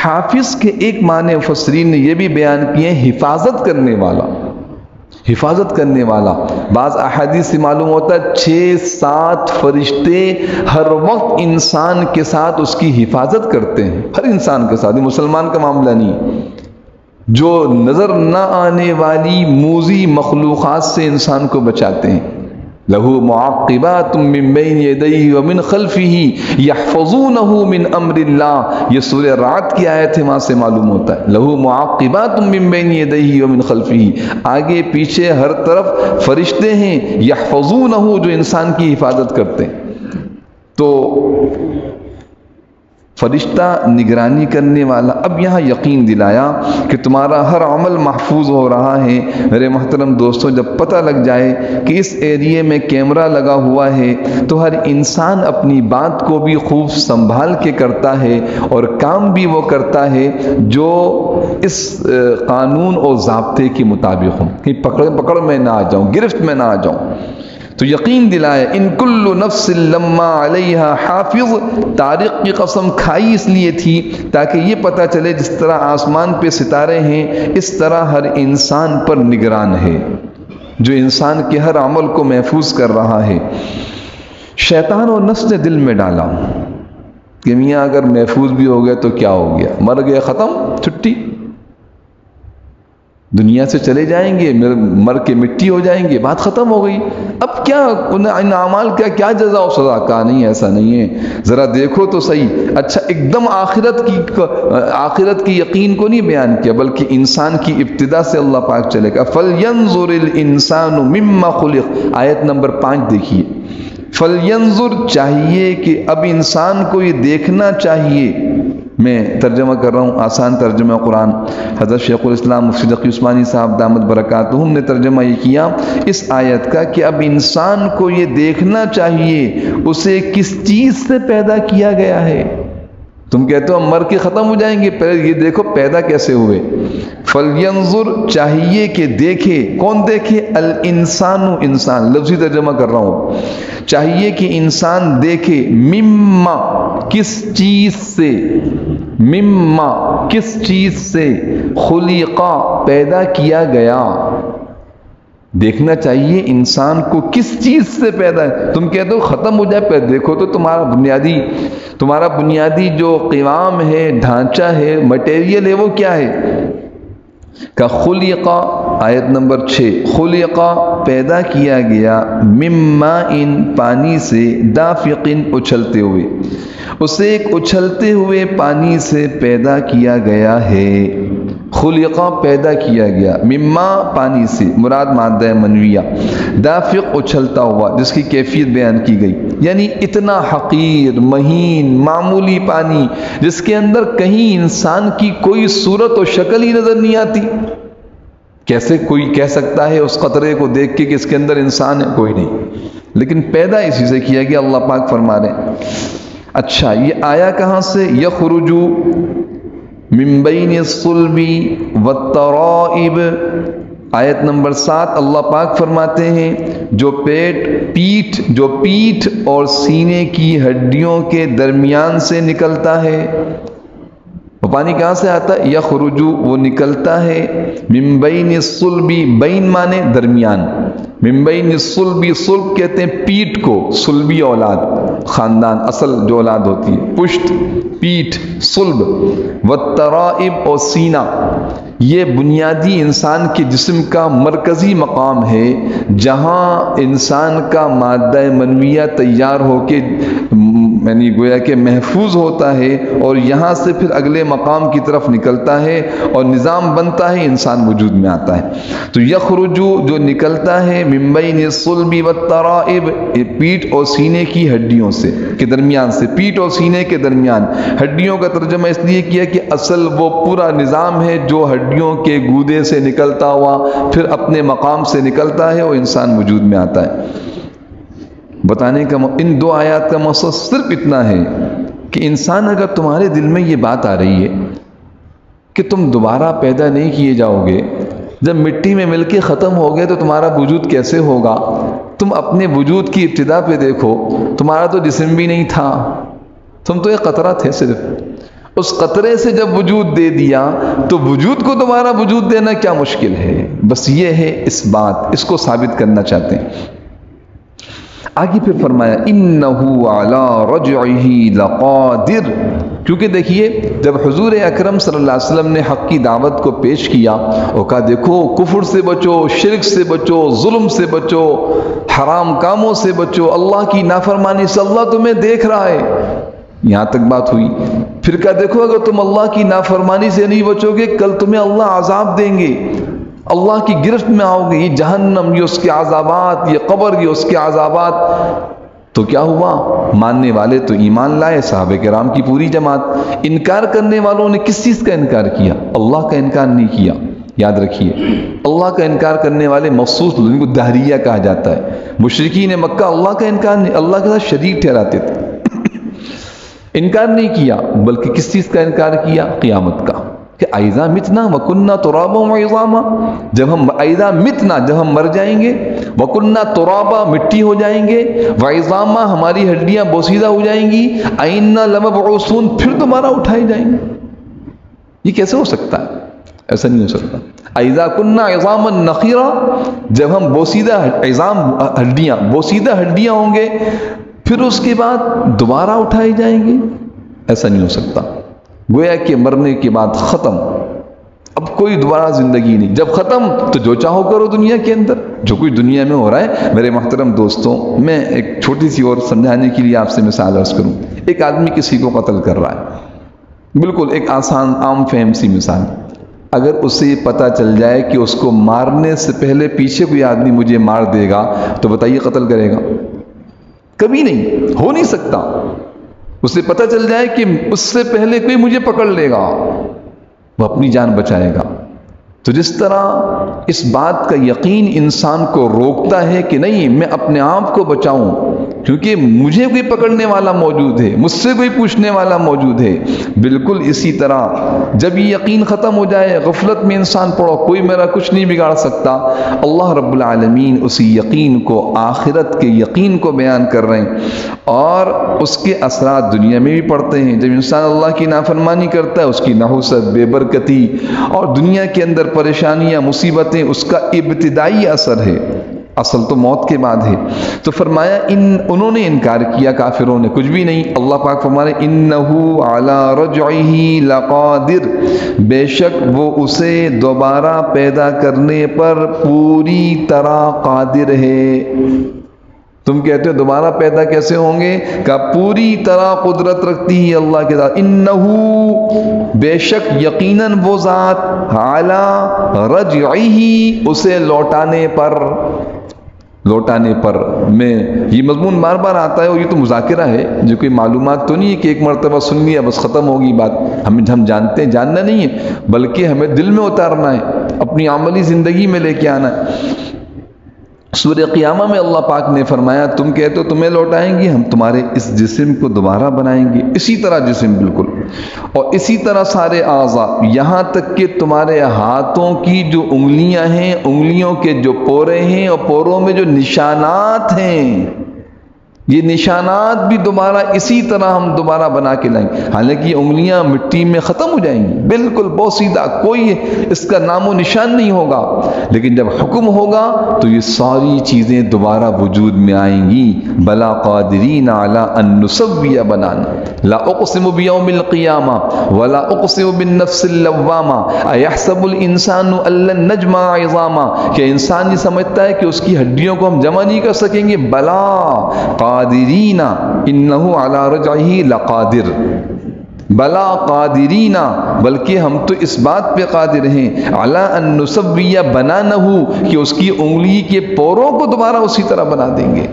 حافظ کے ایک معنی مفسرین نے یہ بھی بیان کیے حفاظت کرنے والا، حفاظت کرنے والا۔ بعض احادیث سے معلوم ہوتا ہے 6-7 فرشتے ہر وقت انسان کے ساتھ اس کی حفاظت کرتے ہیں، ہر انسان کے ساتھ، یہ مسلمان کا معاملہ نہیں، جو نظر نہ آنے والی موذی مخلوقات سے انسان کو بچاتے ہیں۔ لہو معقبات من بین یدیہ ومن خلفہ یحفظونہ من امر اللہ، یہ سورہ رعد کی آیت ہے، وہاں سے معلوم ہوتا ہے لہو معقبات من بین یدیہ ومن خلفہ، آگے پیچھے ہر طرف فرشتے ہیں، یحفظونہ جو انسان کی حفاظت کرتے ہیں۔ تو فرشتہ نگرانی کرنے والا۔ اب یہاں یقین دلایا کہ تمہارا ہر عمل محفوظ ہو رہا ہے۔ میرے محترم دوستوں، جب پتہ لگ جائے کہ اس ایریے میں کیمرہ لگا ہوا ہے تو ہر انسان اپنی بات کو بھی خوب سنبھال کے کرتا ہے اور کام بھی وہ کرتا ہے جو اس قانون اور ضابطے کے مطابق ہوں، کہ پکڑ میں نہ آ جاؤں، گرفت میں نہ آ جاؤں۔ تو یقین دلائے ان کل نفس لما علیہا حافظ، طارق کی قسم کھائی اس لیے تھی تاکہ یہ پتہ چلے جس طرح آسمان پہ ستارے ہیں اس طرح ہر انسان پر نگران ہے، جو انسان کے ہر عمل کو محفوظ کر رہا ہے۔ شیطان اور نفس نے دل میں ڈالا کہ میاں اگر محفوظ بھی ہو گئے تو کیا ہو گیا، مر گئے، ختم، چھٹی، دنیا سے چلے جائیں گے، مر کے مٹی ہو جائیں گے، بات ختم ہو گئی، اب کیا ان اعمال کا کیا جزا و سزا؟ کہا نہیں، ایسا نہیں ہے، ذرا دیکھو تو صحیح۔ اچھا، ایک دم آخرت کی یقین کو نہیں بیان کیا، بلکہ انسان کی ابتدا سے اللہ پاک چلے گا۔ فَلْيَنْظُرِ الْإِنسَانُ مِمَّا خُلِقَ، آیت نمبر 5 دیکھیے۔ فَلْيَنْظُرْ چاہیے کہ اب انسان کو یہ دیکھنا چاہیے، میں ترجمہ کر رہا ہوں، آسان ترجمہ قرآن، حضرت شیخ الاسلام مفتی تقی عثمانی صاحب دامت برکاتہم نے ترجمہ یہ کیا اس آیت کا کہ اب انسان کو یہ دیکھنا چاہیے اسے کس چیز سے پیدا کیا گیا ہے۔ تم کہتے ہو ہم مر کے ختم ہو جائیں گے، پہلے یہ دیکھو پیدا کیسے ہوئے۔ فَلْيَنْظُرْ چاہیے کہ دیکھے، کون دیکھے؟ الانسان، انسان، لفظی ترجمہ کر رہا ہوں، چاہیے کہ انسان دیکھے، مما کس چیز سے، مما کس چیز سے، خلقا پیدا کیا گیا، دیکھنا چاہیے انسان کو کس چیز سے پیدا ہے۔ تم کہتے ہو ختم ہو جائے، پہلے دیکھو تو تمہارا بنیادی جو قوام ہے، ڈھانچہ ہے، مٹیریل ہے، وہ کیا ہے؟ کہ خلقا، آیت نمبر 6، خلقا پیدا کیا گیا، مما ان پانی سے، دافقن اچھلتے ہوئے، اسے ایک اچھلتے ہوئے پانی سے پیدا کیا گیا ہے۔ خلقہ پیدا کیا گیا، مما پانی سے، مراد مادہ منویہ، دافق اچھلتا ہوا، جس کی کیفیت بیان کی گئی، یعنی اتنا حقیر مہین معمولی پانی جس کے اندر کہیں انسان کی کوئی صورت و شکل ہی نظر نہیں آتی۔ کیسے کوئی کہہ سکتا ہے اس قطرے کو دیکھ کے کہ اس کے اندر انسان ہے؟ کوئی نہیں، لیکن پیدا اسی سے کیا گیا۔ اللہ پاک فرما رہے ہیں اچھا یہ آیا کہاں سے؟ یخرج من بین الصلب والترائب، آیت نمبر 7 اللہ پاک فرماتے ہیں جو پیٹھ اور سینے کی ہڈیوں کے درمیان سے نکلتا ہے۔ وہ پانی کہاں سے آتا ہے؟ یخرج، وہ نکلتا ہے، من بین الصلب، بین مانے درمیان، من بین الصلب، صلب کہتے ہیں پیٹھ کو، صلبی اولاد، خاندان، اصل جو اولاد ہوتی ہے، پشت، پیٹھ، صلب، والترائب اور سینہ، یہ بنیادی انسان کے جسم کا مرکزی مقام ہے جہاں انسان کا مادہ منویہ تیار ہو کے یعنی گویا کہ محفوظ ہوتا ہے، اور یہاں سے پھر اگلے مقام کی طرف نکلتا ہے اور نظام بنتا ہے، انسان وجود میں آتا ہے۔ تو یخرج جو نکلتا ہے، من بین الصلب والترائب، پیٹھ اور سینے کی ہڈیوں سے کے درمیان سے، پیٹھ اور سینے کے درمیان۔ ہڈیوں کا ترجمہ اس لیے کیا کہ اصل وہ پورا نظام ہے جو ہڈیوں کے گودے سے نکلتا ہوا پھر اپنے مقام سے نکلتا ہے اور انسان وجود میں آتا ہے۔ بتانے کا ان دو آیات کا مقصد صرف اتنا ہے کہ انسان اگر تمہارے دل میں یہ بات آ رہی ہے کہ تم دوبارہ پیدا نہیں کیے جاؤ گے، جب مٹی میں مل کے ختم ہو گئے تو تمہارا وجود کیسے ہوگا؟ تم اپنے وجود کی ابتدا پہ دیکھو، تمہارا تو جسم بھی نہیں تھا، تم تو ایک قطرہ تھے صرف، اس قطرے سے جب وجود دے دیا تو وجود کو دوبارہ وجود دینا کیا مشکل ہے؟ بس یہ ہے اس بات، اس کو ثابت کرنا چاہتے ہیں۔ آگے پھر فرمایا انہو علی رجعہ لقادر، کیونکہ دیکھیے جب حضور اکرم صلی اللہ علیہ وسلم نے حق کی دعوت کو پیش کیا اور کہا دیکھو کفر سے بچو، شرک سے بچو، ظلم سے بچو، حرام کاموں سے بچو، اللہ کی نافرمانی سے، اللہ تمہیں دیکھ رہا ہے، یہاں تک بات ہوئی۔ پھر کہا دیکھو اگر تم اللہ کی نافرمانی سے نہیں بچو گے کل تمہیں اللہ عذاب دیں گے، اللہ کی گرفت میں آؤ گے، یہ جہنم، یہ اس کے عذابات، یہ قبر، یہ اس کے عذابات۔ تو کیا ہوا؟ ماننے والے تو ایمان لائے، صحابہ کرام کی پوری جماعت۔ انکار کرنے والوں نے کس چیز کا انکار کیا؟ اللہ کا انکار نہیں کیا۔ یاد رکھیے اللہ کا انکار کرنے والے مخصوص لوگوں کو دہریہ کہا جاتا ہے۔ مشرکین مکہ اللہ کا انکار نہیں، اللہ کے ساتھ شریک ٹھہراتے تھے، انکار نہیں کیا، بلکہ کس چیز کا انکار کیا؟ قیامت کا، کہ اذا متنا وکننا ترابا وعظاما، جب ہم اذا متنا، جب ہم مر جائیں گے، وکننا ترابا، مٹی ہو جائیں گے، وعظاما، ہماری ہڈیاں بوسیدہ ہو جائیں گی، اینا لمبعوثون، پھر دوبارہ اٹھائے جائیں گے۔ یہ کیسے ہو سکتا ہے؟ ایسا نہیں ہو سکتا۔ اذا کننا عظاما نخیرا، جب ہم بوسیدہ عظام، ہڈیاں بوسیدہ ہڈیاں ہوں گے پھر اس کے بعد دوبارہ اٹھائے جائیں گے، ایسا نہیں ہو سکتا۔ گویا کہ مرنے کے بعد ختم، اب کوئی دوبارہ زندگی نہیں، جب ختم تو جو چاہو کرو دنیا کے اندر، جو کچھ دنیا میں ہو رہا ہے۔ میرے محترم دوستوں، میں ایک چھوٹی سی اور سمجھانے کے لیے آپ سے مثال عرض کروں۔ ایک آدمی کسی کو قتل کر رہا ہے، بالکل ایک آسان عام فہم سی مثال، اگر اسے پتہ چل جائے کہ اس کو مارنے سے پہلے پیچھے کوئی آدمی مجھے مار دے گا تو بتائیے قتل کرے گا؟ کبھی نہیں، ہو نہیں سکتا۔ اسے پتہ چل جائے کہ اس سے پہلے کوئی مجھے پکڑ لے گا، وہ اپنی جان بچائے گا۔ تو جس طرح اس بات کا یقین انسان کو روکتا ہے کہ نہیں میں اپنے آپ کو بچاؤں کیونکہ مجھے کوئی پکڑنے والا موجود ہے، مجھ سے کوئی پوچھنے والا موجود ہے، بالکل اسی طرح جب یہ یقین ختم ہو جائے، غفلت میں انسان پڑو، کوئی میرا کچھ نہیں بگاڑ سکتا، اللہ رب العالمین اسی یقین کو، آخرت کے یقین کو بیان کر رہے ہیں، اور اس کے اثرات دنیا میں بھی پڑتے ہیں۔ جب انسان اللہ کی نافرمانی کرتا ہے، اس کی نحوست، بے برکتی اور دنیا کے اندر پریشانیاں، مصیبتیں، اس کا ابتدائی اثر ہے، اصل تو موت کے بعد ہے۔ تو فرمایا انہوں نے انکار کیا، کافروں نے، کچھ بھی نہیں۔ اللہ پاک فرمائے انہو علی رجعہ لقادر، بے شک وہ اسے دوبارہ پیدا کرنے پر پوری طرح قادر ہے۔ تم کہتے ہو دوبارہ پیدا کیسے ہوں گے؟ کہ پوری طرح قدرت رکھتی ہے اللہ کے ذات، انہو بے شک یقیناً وہ ذات، علی رجعہ اسے لوٹانے پر میں یہ مضمون بار بار آتا ہے، اور یہ تو مذاکرہ ہے، جو کوئی معلومات تو نہیں ہے کہ ایک مرتبہ سن لیا بس ختم ہوگی بات. ہم جانتے ہیں، جاننا نہیں ہے بلکہ ہمیں دل میں اتارنا ہے، اپنی عملی زندگی میں لے کے آنا ہے. سورہ قیامہ میں اللہ پاک نے فرمایا تم کہتے ہو تمہیں لوٹائیں گے، ہم تمہارے اس جسم کو دوبارہ بنائیں گے، اسی طرح جسم بالکل، اور اسی طرح سارے اعضاء، یہاں تک کہ تمہارے ہاتھوں کی جو انگلیاں ہیں، انگلیوں کے جو پورے ہیں اور پوروں میں جو نشانات ہیں، یہ نشانات بھی دوبارہ اسی طرح ہم دوبارہ بنا کے لائیں گے. حالانکہ انگلیاں مٹی میں ختم ہو جائیں گی، بالکل بہت سیدھا، کوئی اس کا نام و نشان نہیں ہوگا، لیکن جب حکم ہوگا تو یہ ساری چیزیں دوبارہ وجود میں آئیں گی. بلا قادرین علی ان نسوی بنانا، لا اقسم بیوم القیامہ ولا اقسم بالنفس اللوامہ ایحسب الانسان ان لن نجمع عظاما، کہ انسان یہ سمجھتا ہے کہ اس کی ہڈیوں کو ہم جمع نہیں کر سکیں گے. بلا قادرین انہو علی رجعہ لقادر، بلا قادرین بلکہ ہم تو اس بات پہ قادر ہیں، علی ان نسوی بنانہ کہ اس کی انگلی کے پوروں کو دوبارہ اسی طرح بنا دیں گے.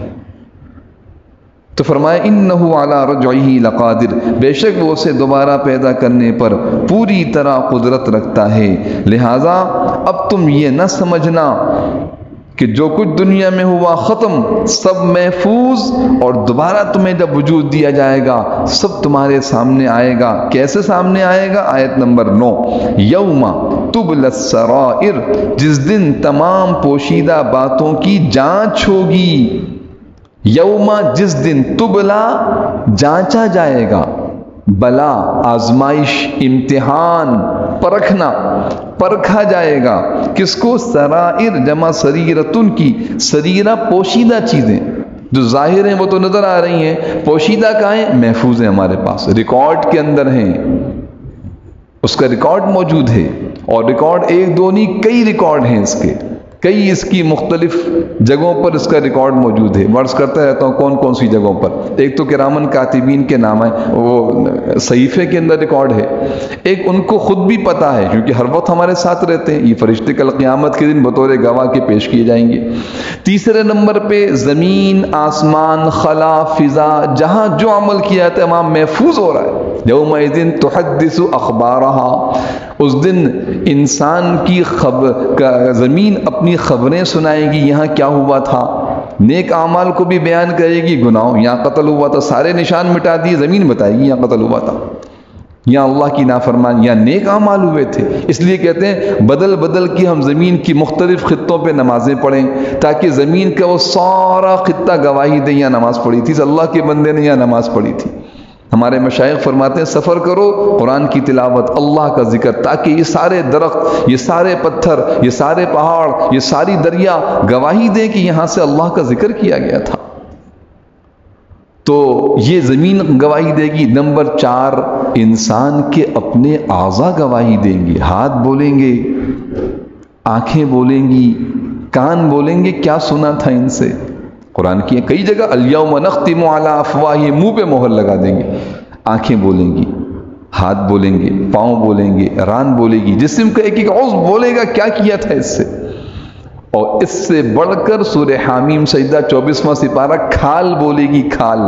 تو فرمایا انہو علی رجعہ لقادر، بے شک وہ اسے دوبارہ پیدا کرنے پر پوری طرح قدرت رکھتا ہے. لہذا اب تم یہ نہ سمجھنا کہ جو کچھ دنیا میں ہوا ختم، سب محفوظ، اور دوبارہ تمہیں جب وجود دیا جائے گا سب تمہارے سامنے آئے گا. کیسے سامنے آئے گا؟ آیت نمبر 9، یوم تبلی السرائر، جس دن تمام پوشیدہ باتوں کی جانچ ہوگی. یوم جس دن، تبلا جانچا جائے گا، بلا آزمائش، امتحان، پرکھنا، پرکھا جائے گا. کس کو؟ سرائر جمع سریرتن کی، سریرہ پوشیدہ چیزیں جو ظاہر ہیں وہ تو نظر آ رہی ہیں، پوشیدہ کہاں ہیں؟ محفوظ ہیں ہمارے پاس، ریکارڈ کے اندر ہیں، اس کا ریکارڈ موجود ہے. اور ریکارڈ ایک دو نہیں، کئی ریکارڈ ہیں اس کے، کئی اس کی مختلف جگہوں پر اس کا ریکارڈ موجود ہے. ورز کرتا رہتا ہوں کون کون سی جگہوں پر. ایک تو کرامن کاتبین کے نام ہے، وہ صحیفے کے اندر ریکارڈ ہے. ایک ان کو خود بھی پتا ہے کیونکہ ہر وقت ہمارے ساتھ رہتے ہیں، یہ فرشتے کل قیامت کے دن بطور گواہ کے پیش کیے جائیں گے. تیسرے نمبر پہ زمین، آسمان، خلا، فضا، جہاں جو عمل کیا جاتا ہے وہاں محفوظ ہو رہا ہے. یومئذ تحدث اخبارہا، اس دن انسان کی زمین اپنی خبریں سنائے گی، یہاں کیا ہوا تھا. نیک اعمال کو بھی بیان کرے گی، گناہوں، یہاں قتل ہوا تھا، سارے نشان مٹا دیے، زمین بتائے گی یہاں قتل ہوا تھا، یہاں اللہ کی نافرمانی، یہاں نیک اعمال ہوئے تھے. اس لیے کہتے ہیں بدل بدل کی ہم زمین کی مختلف خطوں پہ نمازیں پڑھیں تاکہ زمین کا وہ سارا خطہ گواہی دے یہاں نماز پڑھی تھی، اللہ کے بندے نے یہاں نماز پڑھی تھی. ہمارے مشائخ فرماتے ہیں سفر کرو، قرآن کی تلاوت، اللہ کا ذکر، تاکہ یہ سارے درخت، یہ سارے پتھر، یہ سارے پہاڑ، یہ ساری دریا گواہی دیں کہ یہاں سے اللہ کا ذکر کیا گیا تھا. تو یہ زمین گواہی دے گی. نمبر 4، انسان کے اپنے اعضاء گواہی دیں گے. ہاتھ بولیں گے، آنکھیں بولیں گی، کان بولیں گے کیا سنا تھا ان سے. قرآن کی کئی جگہ الیوم نختم علی افواہہم، منہ پہ مہر لگا دیں گے. آنکھیں بولیں گی، ہاتھ بولیں گے، پاؤں بولیں گے، ران بولے گی، جسم کا ایک ایک عضو بولے گا کیا کیا تھا اس سے. اور اس سے بڑھ کر سورہ حامیم سجدہ 24واں سپارہ، کھال بولے گی، کھال.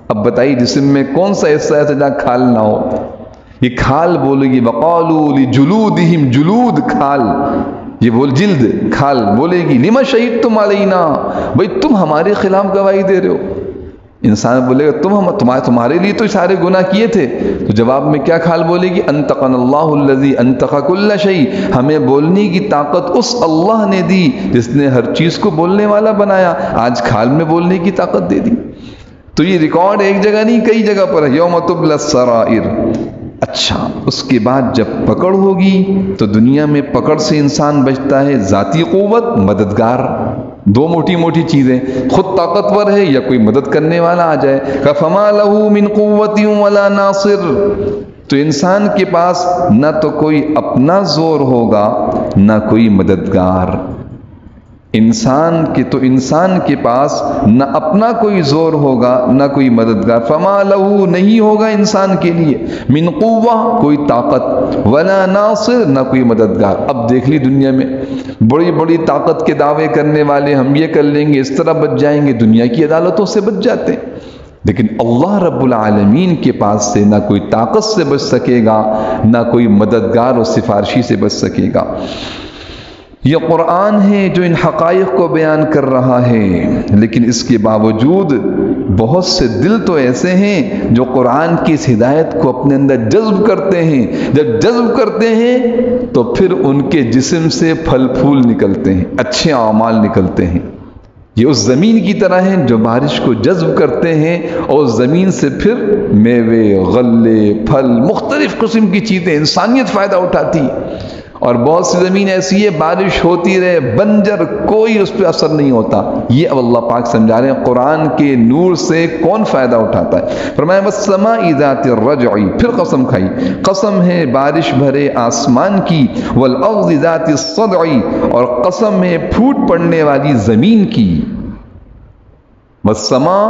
اب بتائیے جسم میں کون سا حصہ ہے جہاں کھال نہ ہو؟ یہ کھال بولے گی. وقالوا لجلودہم، جلود کھال، یہ بول جلد کھال بولے گی. لما شہدتم علینا، بھئی تم ہمارے خلاف گواہی دے رہے ہو. انسان بولے گا تمہارے لیے تو سارے گناہ کیے تھے. تو جواب میں کیا کھال بولے گی؟ انطقنا اللہ الذی انطق کل شیء، ہمیں بولنے کی طاقت اس اللہ نے دی جس نے ہر چیز کو بولنے والا بنایا، آج کھال میں بولنے کی طاقت دے دی. تو یہ ریکارڈ ایک جگہ نہیں کئی جگہ پر ہے. یوم تبلی السرائر. اچھا، اس کے بعد جب پکڑ ہوگی تو دنیا میں پکڑ سے انسان بچتا ہے. ذاتی قوت، مددگار، دو موٹی موٹی چیزیں، خود طاقتور ہے یا کوئی مدد کرنے والا آ جائے. فما له من قوت ولا ناصر، تو انسان کے پاس نہ تو کوئی اپنا زور ہوگا نہ کوئی مددگار. انسان کے پاس نہ اپنا کوئی زور ہوگا نہ کوئی مددگار. فما لہو نہیں ہوگا انسان کے لیے من قوہ کوئی طاقت ولا ناصر نہ کوئی مددگار. اب دیکھ لی دنیا میں بڑی بڑی طاقت کے دعوے کرنے والے ہم یہ کر لیں گے اس طرح بچ جائیں گے, دنیا کی عدالتوں سے بچ جاتے ہیں, لیکن اللہ رب العالمین کے پاس سے نہ کوئی طاقت سے بچ سکے گا نہ کوئی مددگار اور سفارشی سے بچ سکے گا. یہ قرآن ہے جو ان حقائق کو بیان کر رہا ہے, لیکن اس کے باوجود بہت سے دل تو ایسے ہیں جو قرآن کی اس ہدایت کو اپنے اندر جذب کرتے ہیں. جب جذب کرتے ہیں تو پھر ان کے جسم سے پھل پھول نکلتے ہیں, اچھے اعمال نکلتے ہیں. یہ اس زمین کی طرح ہیں جو بارش کو جذب کرتے ہیں اور اس زمین سے پھر میوے, غلے, پھل, مختلف قسم کی چیزیں انسانیت فائدہ اٹھاتی ہے. اور بہت سی زمین ایسی ہے بارش ہوتی رہے بنجر, کوئی اس پہ اثر نہیں ہوتا. یہ اب اللہ پاک سمجھا رہے ہیں قرآن کے نور سے کون فائدہ اٹھاتا ہے. فرمایا والسماء ذات الرجع, پھر قسم کھائی, قسم ہے بارش بھرے آسمان کی, والارض ذات الصدع, اور قسم ہے پھوٹ پڑنے والی زمین کی. والسماء,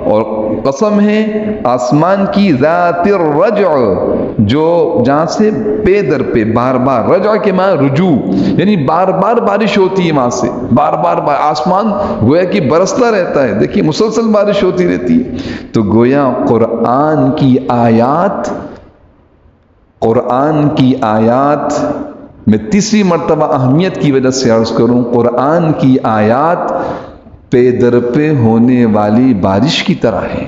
اور قسم ہے آسمان کی, ذات الرجع, جو جہاں سے پے در پہ بار بار, رجع کے معنی رجوع, یعنی بار بار بارش ہوتی ہے وہاں سے, بار بار آسمان گویا کہ برستا رہتا ہے. دیکھیے مسلسل بارش ہوتی رہتی ہے. تو گویا قرآن کی آیات میں تیسری مرتبہ اہمیت کی وجہ سے عرض کروں, قرآن کی آیات پے در پہ ہونے والی بارش کی طرح ہے,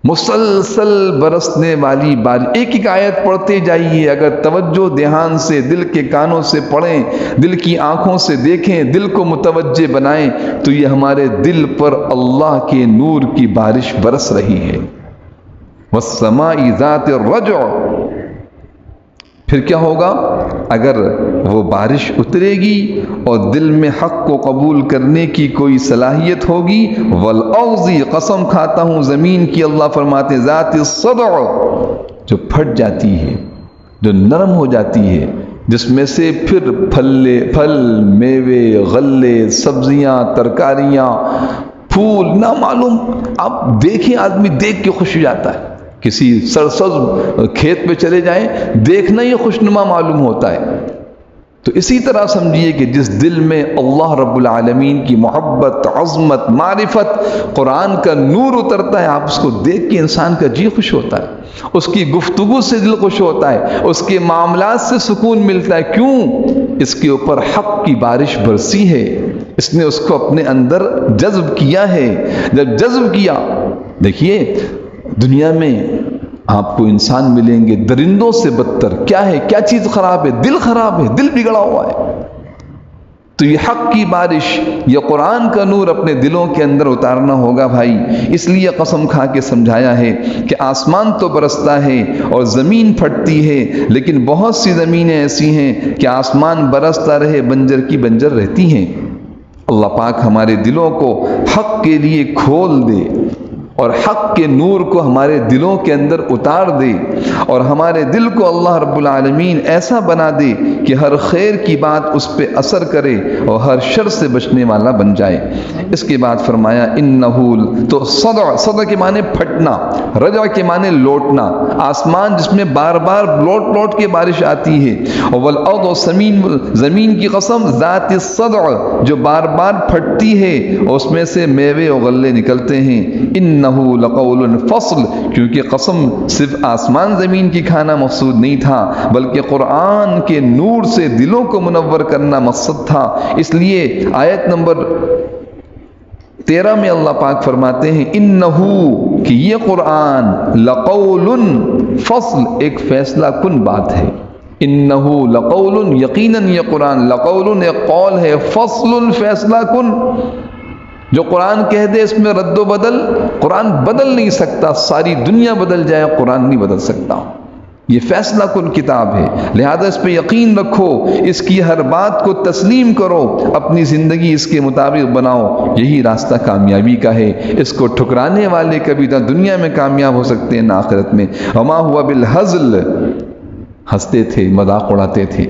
مسلسل برسنے والی بارش. ایک ایک آیت پڑھتے جائیے, اگر توجہ دھیان سے دل کے کانوں سے پڑھیں, دل کی آنکھوں سے دیکھیں, دل کو متوجہ بنائیں, تو یہ ہمارے دل پر اللہ کے نور کی بارش برس رہی ہے. والسماء ذات الرجع, پھر کیا ہوگا اگر وہ بارش اترے گی اور دل میں حق کو قبول کرنے کی کوئی صلاحیت ہوگی. والارض, قسم کھاتا ہوں زمین کی, اللہ فرماتے ذات الصدع, جو پھٹ جاتی ہے, جو نرم ہو جاتی ہے, جس میں سے پھر پھل, میوے, غلے, سبزیاں, ترکاریاں, پھول, نہ معلوم. آپ دیکھیں, آدمی دیکھ کے خوش ہو جاتا ہے. کسی سرسبز کھیت پہ چلے جائیں, دیکھنا یہ خوشنما معلوم ہوتا ہے. تو اسی طرح سمجھیے کہ جس دل میں اللہ رب العالمین کی محبت, عظمت, معرفت, قرآن کا نور اترتا ہے, آپ اس کو دیکھ کے انسان کا جی خوش ہوتا ہے, اس کی گفتگو سے دل خوش ہوتا ہے, اس کے معاملات سے سکون ملتا ہے. کیوں؟ اس کے اوپر حق کی بارش برسی ہے, اس نے اس کو اپنے اندر جذب کیا ہے. جب جذب کیا, دیکھیے دنیا میں آپ کو انسان ملیں گے درندوں سے بدتر. کیا ہے, کیا چیز خراب ہے؟ دل خراب ہے, دل بگڑا ہوا ہے. تو یہ حق کی بارش, یہ قرآن کا نور اپنے دلوں کے اندر اتارنا ہوگا بھائی. اس لیے قسم کھا کے سمجھایا ہے کہ آسمان تو برستا ہے اور زمین پھٹتی ہے, لیکن بہت سی زمینیں ایسی ہیں کہ آسمان برستا رہے بنجر کی بنجر رہتی ہیں. اللہ پاک ہمارے دلوں کو حق کے لیے کھول دے اور حق کے نور کو ہمارے دلوں کے اندر اتار دے, اور ہمارے دل کو اللہ رب العالمین ایسا بنا دے کہ ہر خیر کی بات اس پہ اثر کرے اور ہر شر سے بچنے والا بن جائے. اس کے بعد فرمایا انہو, تو صدع کے معنی پھٹنا, رجع کے معنی لوٹنا, آسمان جس میں بار بار لوٹ کے بارش آتی ہے. والارض, زمین کی قسم ذات الصدع, جو بار بار پھٹتی ہے اور اس میں سے میوے اور غلے نکلتے ہیں. انہو لقول فصل, کیونکہ قسم صرف آسمان زمین کی کھانا مقصود نہیں تھا, بلکہ قرآن کے نور سے دلوں کو منور کرنا مقصد تھا. اس لیے آیت نمبر 13 میں اللہ پاک فرماتے ہیں انہو, کہ یہ قرآن لقول فصل, ایک فیصلہ کن بات ہے. انہو لقول, یقیناً یہ قرآن, لقول ایک قول ہے, فصل فیصلہ کن. جو قرآن کہہ دے اس میں رد و بدل, قرآن بدل نہیں سکتا. ساری دنیا بدل جائے, قرآن نہیں بدل سکتا. یہ فیصلہ کن کتاب ہے, لہذا اس پہ یقین رکھو, اس کی ہر بات کو تسلیم کرو, اپنی زندگی اس کے مطابق بناؤ. یہی راستہ کامیابی کا ہے. اس کو ٹھکرانے والے کبھی نہ دنیا میں کامیاب ہو سکتے ہیں نہ آخرت میں. وما ہوا بالہزل, ہنستے تھے, مذاق اڑاتے تھے.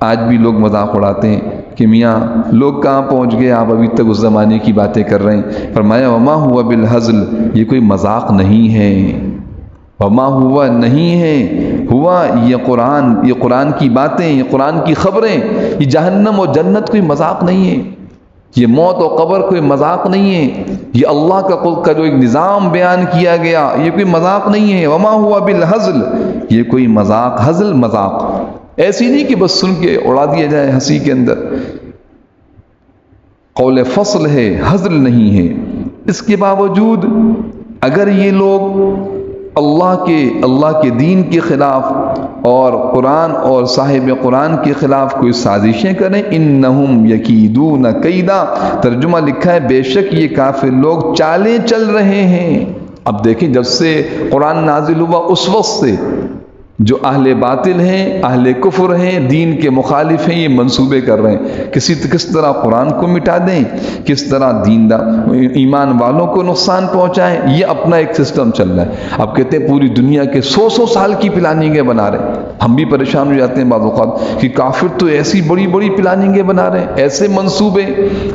آج بھی لوگ مذاق اڑاتے ہیں, کہ میاں لوگ کہاں پہنچ گئے، آپ ابھی تک اس زمانے کی باتیں کر رہے ہیں۔ فرمایا وما ہوا بالہزل، یہ کوئی مذاق نہیں ہے، وما ہوا نہیں ہے، ہوا یہ قرآن کی باتیں، یہ قرآن کی خبریں، یہ جہنم اور جنت کوئی مذاق نہیں ہے، یہ موت و قبر کوئی مذاق نہیں ہے، یہ اللہ کا جو ایک نظام بیان کیا گیا یہ کوئی مذاق نہیں ہے۔ وما ہوا بالہزل، یہ کوئی مذاق، ہزل مذاق ایسی نہیں کہ بس سن کے اڑا دیا جائے ہنسی کے اندر، قول فصل ہے، ہزل نہیں ہے۔ اس کے باوجود اگر یہ لوگ اللہ کے دین کے خلاف اور قرآن اور صاحب قرآن کے خلاف کوئی سازشیں کریں، انہم یکیدون کیدا، ترجمہ لکھا ہے بے شک یہ کافر لوگ چالیں چل رہے ہیں۔ اب دیکھیں جب سے قرآن نازل ہوا اس وقت سے جو اہل باطل ہیں، اہل کفر ہیں، دین کے مخالف ہیں، یہ منصوبے کر رہے ہیں کس طرح قرآن کو مٹا دیں، کس طرح ایمان والوں کو نقصان پہنچائیں، یہ اپنا ایک سسٹم چل رہا ہے۔ اب کہتے ہیں پوری دنیا کے 100 سال کی پلاننگیں بنا رہے ہیں۔ ہم بھی پریشان ہو جاتے ہیں بعض اوقات کہ کافر تو ایسی بڑی بڑی پلاننگیں بنا رہے ہیں، ایسے منصوبے،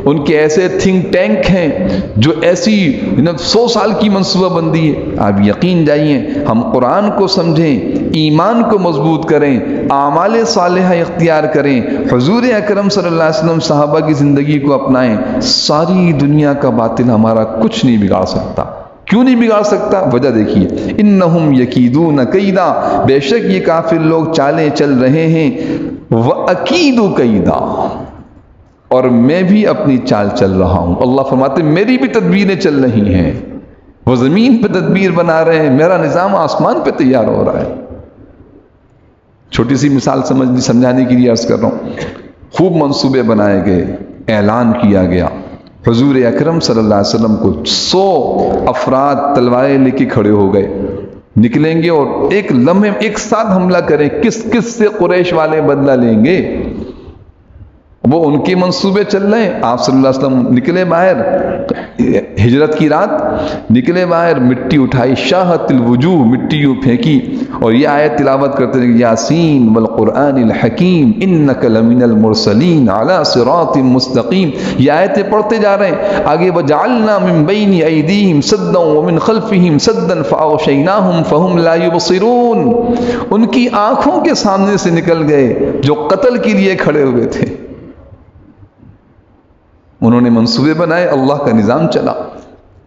ان کے ایسے تھنک ٹینک ہیں جو ایسی 100 سال کی منصوبہ بندی ہے۔ آپ یقین جائیے، ہم قرآن کو سمجھیں، ایمان کو مضبوط کریں، اعمال صالحہ اختیار کریں، حضور اکرم صلی اللہ علیہ وسلم صحابہ کی زندگی کو اپنائیں، ساری دنیا کا باطل ہمارا کچھ نہیں بگاڑ سکتا۔ کیوں نہیں بگاڑ سکتا؟ وجہ دیکھیے، انہم یکیدون کیدا، بے شک یہ کافر لوگ چالیں چل رہے ہیں، وَأَكِيدُ كَيْدًا، اور میں بھی اپنی چال چل رہا ہوں۔ اللہ فرماتے میری بھی تدبیریں چل رہی ہیں، وہ زمین پہ تدبیر بنا رہے ہیں، میرا نظام آسمان پہ تیار ہو رہا ہے۔ چھوٹی سی مثال سمجھانے کے لیے عرض کر رہا ہوں، خوب منصوبے بنائے گئے، اعلان کیا گیا، حضور اکرم صلی اللہ علیہ وسلم کو 100 افراد تلواریں لے کے کھڑے ہو گئے، نکلیں گے اور ایک لمحے ایک ساتھ حملہ کریں، کس سے قریش والے بدلہ لیں گے؟ وہ ان کے منصوبے چل رہے ہیں۔ آپ صلی اللہ علیہ وسلم نکلے باہر، ہجرت کی رات نکلے باہر، مٹی اٹھائی، شاہت الوجوہ، مٹی یوں پھینکی، اور یہ آیت تلاوت کرتے ہیں، یاسین والقرآن الحکیم انک لمن المرسلین علی صراط مستقیم، یہ آیتیں پڑھتے جا رہے ہیں۔ آگے وجعلنا من بین ایدیہم سدا ومن خلفہم سدا فاغشیناہم فہم لا یبصرون، ان کی آنکھوں کے سامنے سے نکل گئے جو قتل کے لیے کھڑے ہوئے تھے۔ انہوں نے منصوبے بنائے، اللہ کا نظام چلا۔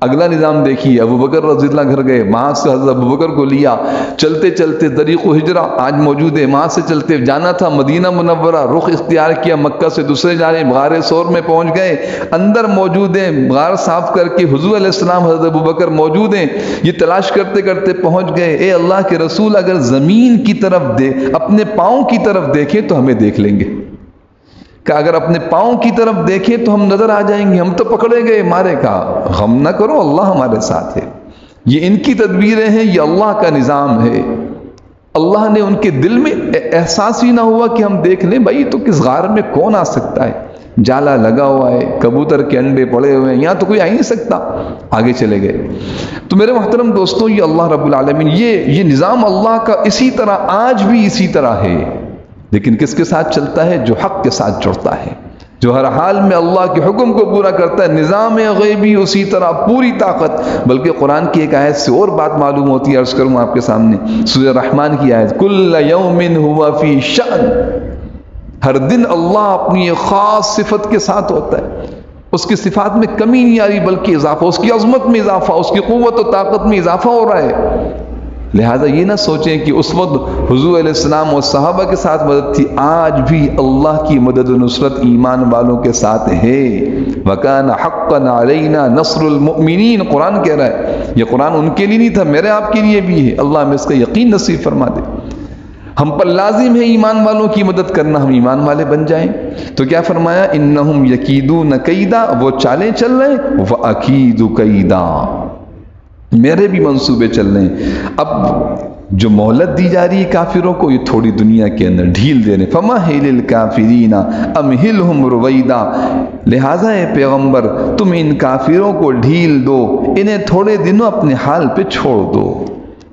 اگلا نظام دیکھیے، ابو بکر رضی اللہ گھر گئے، وہاں سے حضرت ابو بکر کو لیا، چلتے چلتے طریق و ہجرہ آج موجود ہے، وہاں سے چلتے جانا تھا مدینہ منورہ، رخ اختیار کیا مکہ سے دوسرے جانب، غار ثور میں پہنچ گئے، اندر موجود ہیں، غار صاف کر کے حضور علیہ السلام حضرت ابو بکر موجود ہیں، یہ تلاش کرتے کرتے پہنچ گئے، اے اللہ کے رسول اگر زمین کی طرف اپنے پاؤں کی طرف دیکھیں تو ہمیں دیکھ لیں گے، کہ اگر اپنے پاؤں کی طرف دیکھیں تو ہم نظر آ جائیں گے، ہم تو پکڑے گئے مارے کا، غم نہ کرو اللہ ہمارے ساتھ ہے۔ یہ ان کی تدبیریں ہیں، یہ اللہ کا نظام ہے۔ اللہ نے ان کے دل میں احساس ہی نہ ہوا کہ ہم دیکھ لیں، بھائی تو کس غار میں کون آ سکتا ہے، جالا لگا ہوا ہے، کبوتر کے انڈے پڑے ہوئے ہیں، یہاں تو کوئی آ ہی نہیں سکتا، آگے چلے گئے۔ تو میرے محترم دوستوں، یہ اللہ رب العالمین، یہ نظام اللہ کا اسی طرح آج بھی اسی طرح ہے، لیکن کس کے ساتھ چلتا ہے؟ جو حق کے ساتھ جڑتا ہے، جو ہر حال میں اللہ کے حکم کو پورا کرتا ہے۔ نظام غیبی اسی طرح پوری طاقت، بلکہ قرآن کی ایک آیت سے اور بات معلوم ہوتی ہے، عرض کروں آپ کے سامنے، سورہ رحمان کی آیت، کل یوم ہوا فی شأن، ہر دن اللہ اپنی ایک خاص صفت کے ساتھ ہوتا ہے، اس کی صفات میں کمی نہیں آ رہی بلکہ اضافہ، اس کی عظمت میں اضافہ، اس کی قوت و طاقت میں اضافہ ہو رہا ہے۔ لہذا یہ نہ سوچیں کہ اس وقت حضور علیہ السلام اور صحابہ کے ساتھ مدد تھی، آج بھی اللہ کی مدد و نصرت ایمان والوں کے ساتھ ہے۔ وَكَانَ حَقًّا عَلَيْنَا نَصْرُ الْمُؤْمِنِينَ، قرآن کہہ رہا ہے، یہ قرآن ان کے لیے نہیں تھا، میرے آپ کے لیے بھی ہے، اللہ ہمیں اس کا یقین نصیب فرما دے۔ ہم پر لازم ہے ایمان والوں کی مدد کرنا، ہم ایمان والے بن جائیں۔ تو کیا فرمایا؟ اِنَّهُمْ يَكِيدُونَ كَيْدًا، وہ چالیں چل رہے ہیں، وَأَكِيدُ كَيْدًا، میرے بھی منصوبے چل رہے ہیں۔ اب جو مہلت دی جا رہی ہے کافروں کو، یہ تھوڑی دنیا کے اندر ڈھیل دے رہے ہیں، فَمَهِّلِ الْكَافِرِينَ أَمْهِلْهُمْ رُوَيْدًا، لہٰذا اے پیغمبر تم ان کافروں کو ڈھیل دو، انہیں تھوڑے دنوں اپنے حال پہ چھوڑ دو۔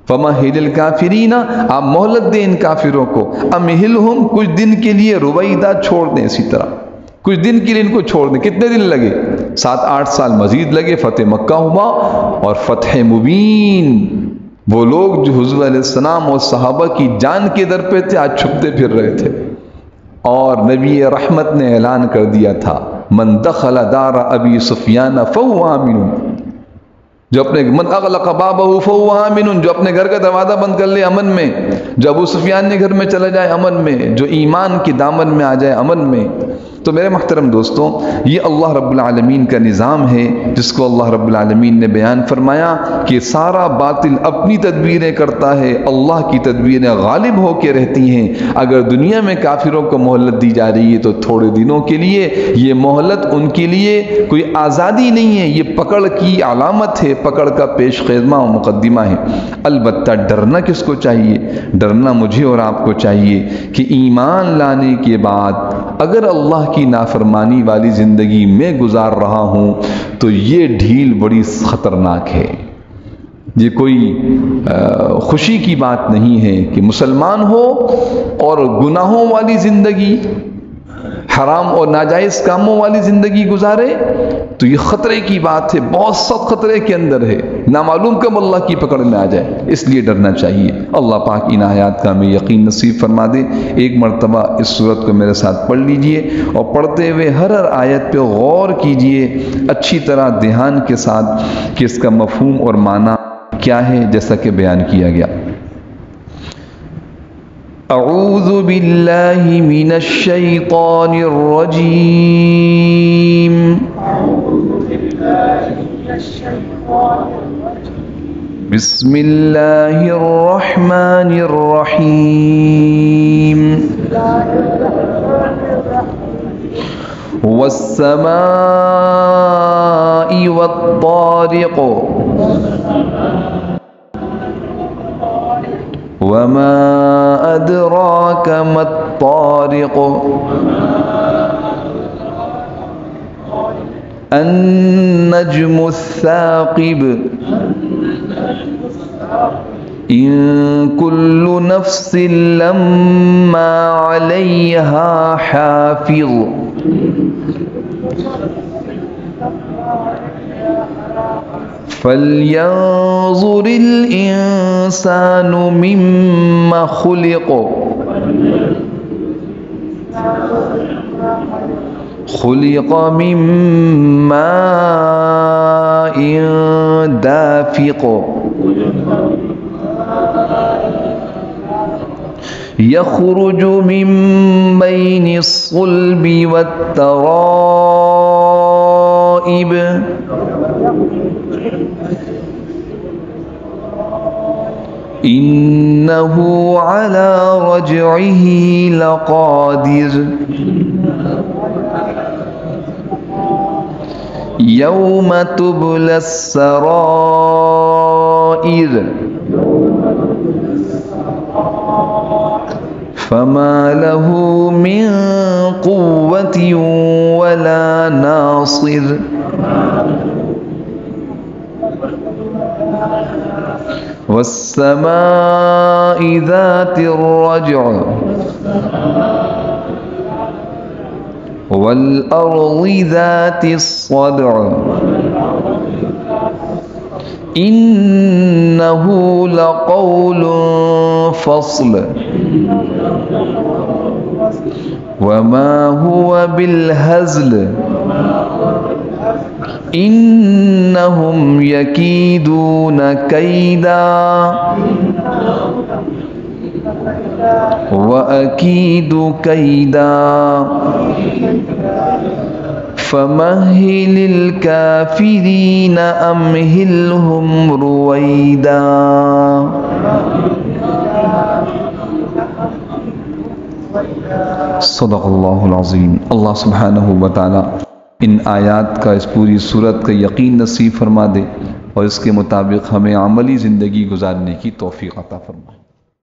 فَمَهِّلِ الْكَافِرِينَ، آپ مہلت دیں ان کافروں کو، أَمْهِلْهُمْ، کچھ دن کے لیے، رُوَيْدًا، چھوڑ دیں، اسی طرح کچھ دن کے لیے ان کو چھوڑ دیں. کتنے دن لگے؟ 7-8 سال مزید لگے. فتح مکہ ہوا اور فتح مبین. وہ لوگ جو حضور علیہ السلام اور صحابہ کی جان کے در پہ تھے آج چھپتے پھر رہے تھے. اور نبی رحمت نے اعلان کر دیا تھا من دخل دار ابی سفیان فهو آمن. جو اپنے من اغلق بابه فهو آمن، جو اپنے گھر کا دروازہ بند کر لے امن میں. جو ابو سفیان نے گھر میں چلا جائے امن میں. جو ایمان کی دامن میں آ جائے امن میں. تو میرے محترم دوستوں، یہ اللہ رب العالمین کا نظام ہے جس کو اللہ رب العالمین نے بیان فرمایا کہ سارا باطل اپنی تدبیریں کرتا ہے، اللہ کی تدبیریں غالب ہو کے رہتی ہیں. اگر دنیا میں کافروں کو مہلت دی جا رہی ہے تو تھوڑے دنوں کے لیے. یہ مہلت ان کے لیے کوئی آزادی نہیں ہے، یہ پکڑ کی علامت ہے، پکڑ کا پیش خدمہ و مقدمہ ہے. البتہ ڈرنا کس کو چاہیے؟ ڈرنا مجھے اور آپ کو چاہیے کہ ایمان لانے کے بعد اگر اللہ کی نافرمانی والی زندگی میں گزار رہا ہوں تو یہ ڈھیل بڑی خطرناک ہے. یہ کوئی خوشی کی بات نہیں ہے کہ مسلمان ہو اور گناہوں والی زندگی، حرام اور ناجائز کاموں والی زندگی گزارے تو یہ خطرے کی بات ہے، بہت سخت خطرے کے اندر ہے. نامعلوم کب اللہ کی پکڑ میں آ جائے، اس لیے ڈرنا چاہیے. اللہ پاک ان آیات کا ہمیں یقین نصیب فرما دے. ایک مرتبہ اس صورت کو میرے ساتھ پڑھ لیجئے اور پڑھتے ہوئے ہر آیت پہ غور کیجئے اچھی طرح دھیان کے ساتھ کہ اس کا مفہوم اور معنی کیا ہے جیسا کہ بیان کیا گیا. اعوذ باللہ من الشیطان الرجیم. بسم اللہ الرحمن الرحیم. والسماء والطارق وما أدراك ما الطارق النجم الثاقب إن كل نفس لما عليها حافظ فلينظر الإنسان مما خلق خلق من ماء دافق يخرج من بين الصلب والترائب إنه على رجعه لقادر يوم تبلى السرائر فما له من قوة ولا ناصر والسماء ذات الرجع والأرض ذات الصدع إنه لقول فصل وما هو بالهزل إنهم يكيدون كيدا وأكيد كيدا فمهل الكافرين أمهلهم رويدا. صدق اللہ العظیم. اللہ سبحانہ وتعالی ان آیات کا، اس پوری صورت کا یقین نصیب فرما دے اور اس کے مطابق ہمیں عملی زندگی گزارنے کی توفیق عطا فرمائے.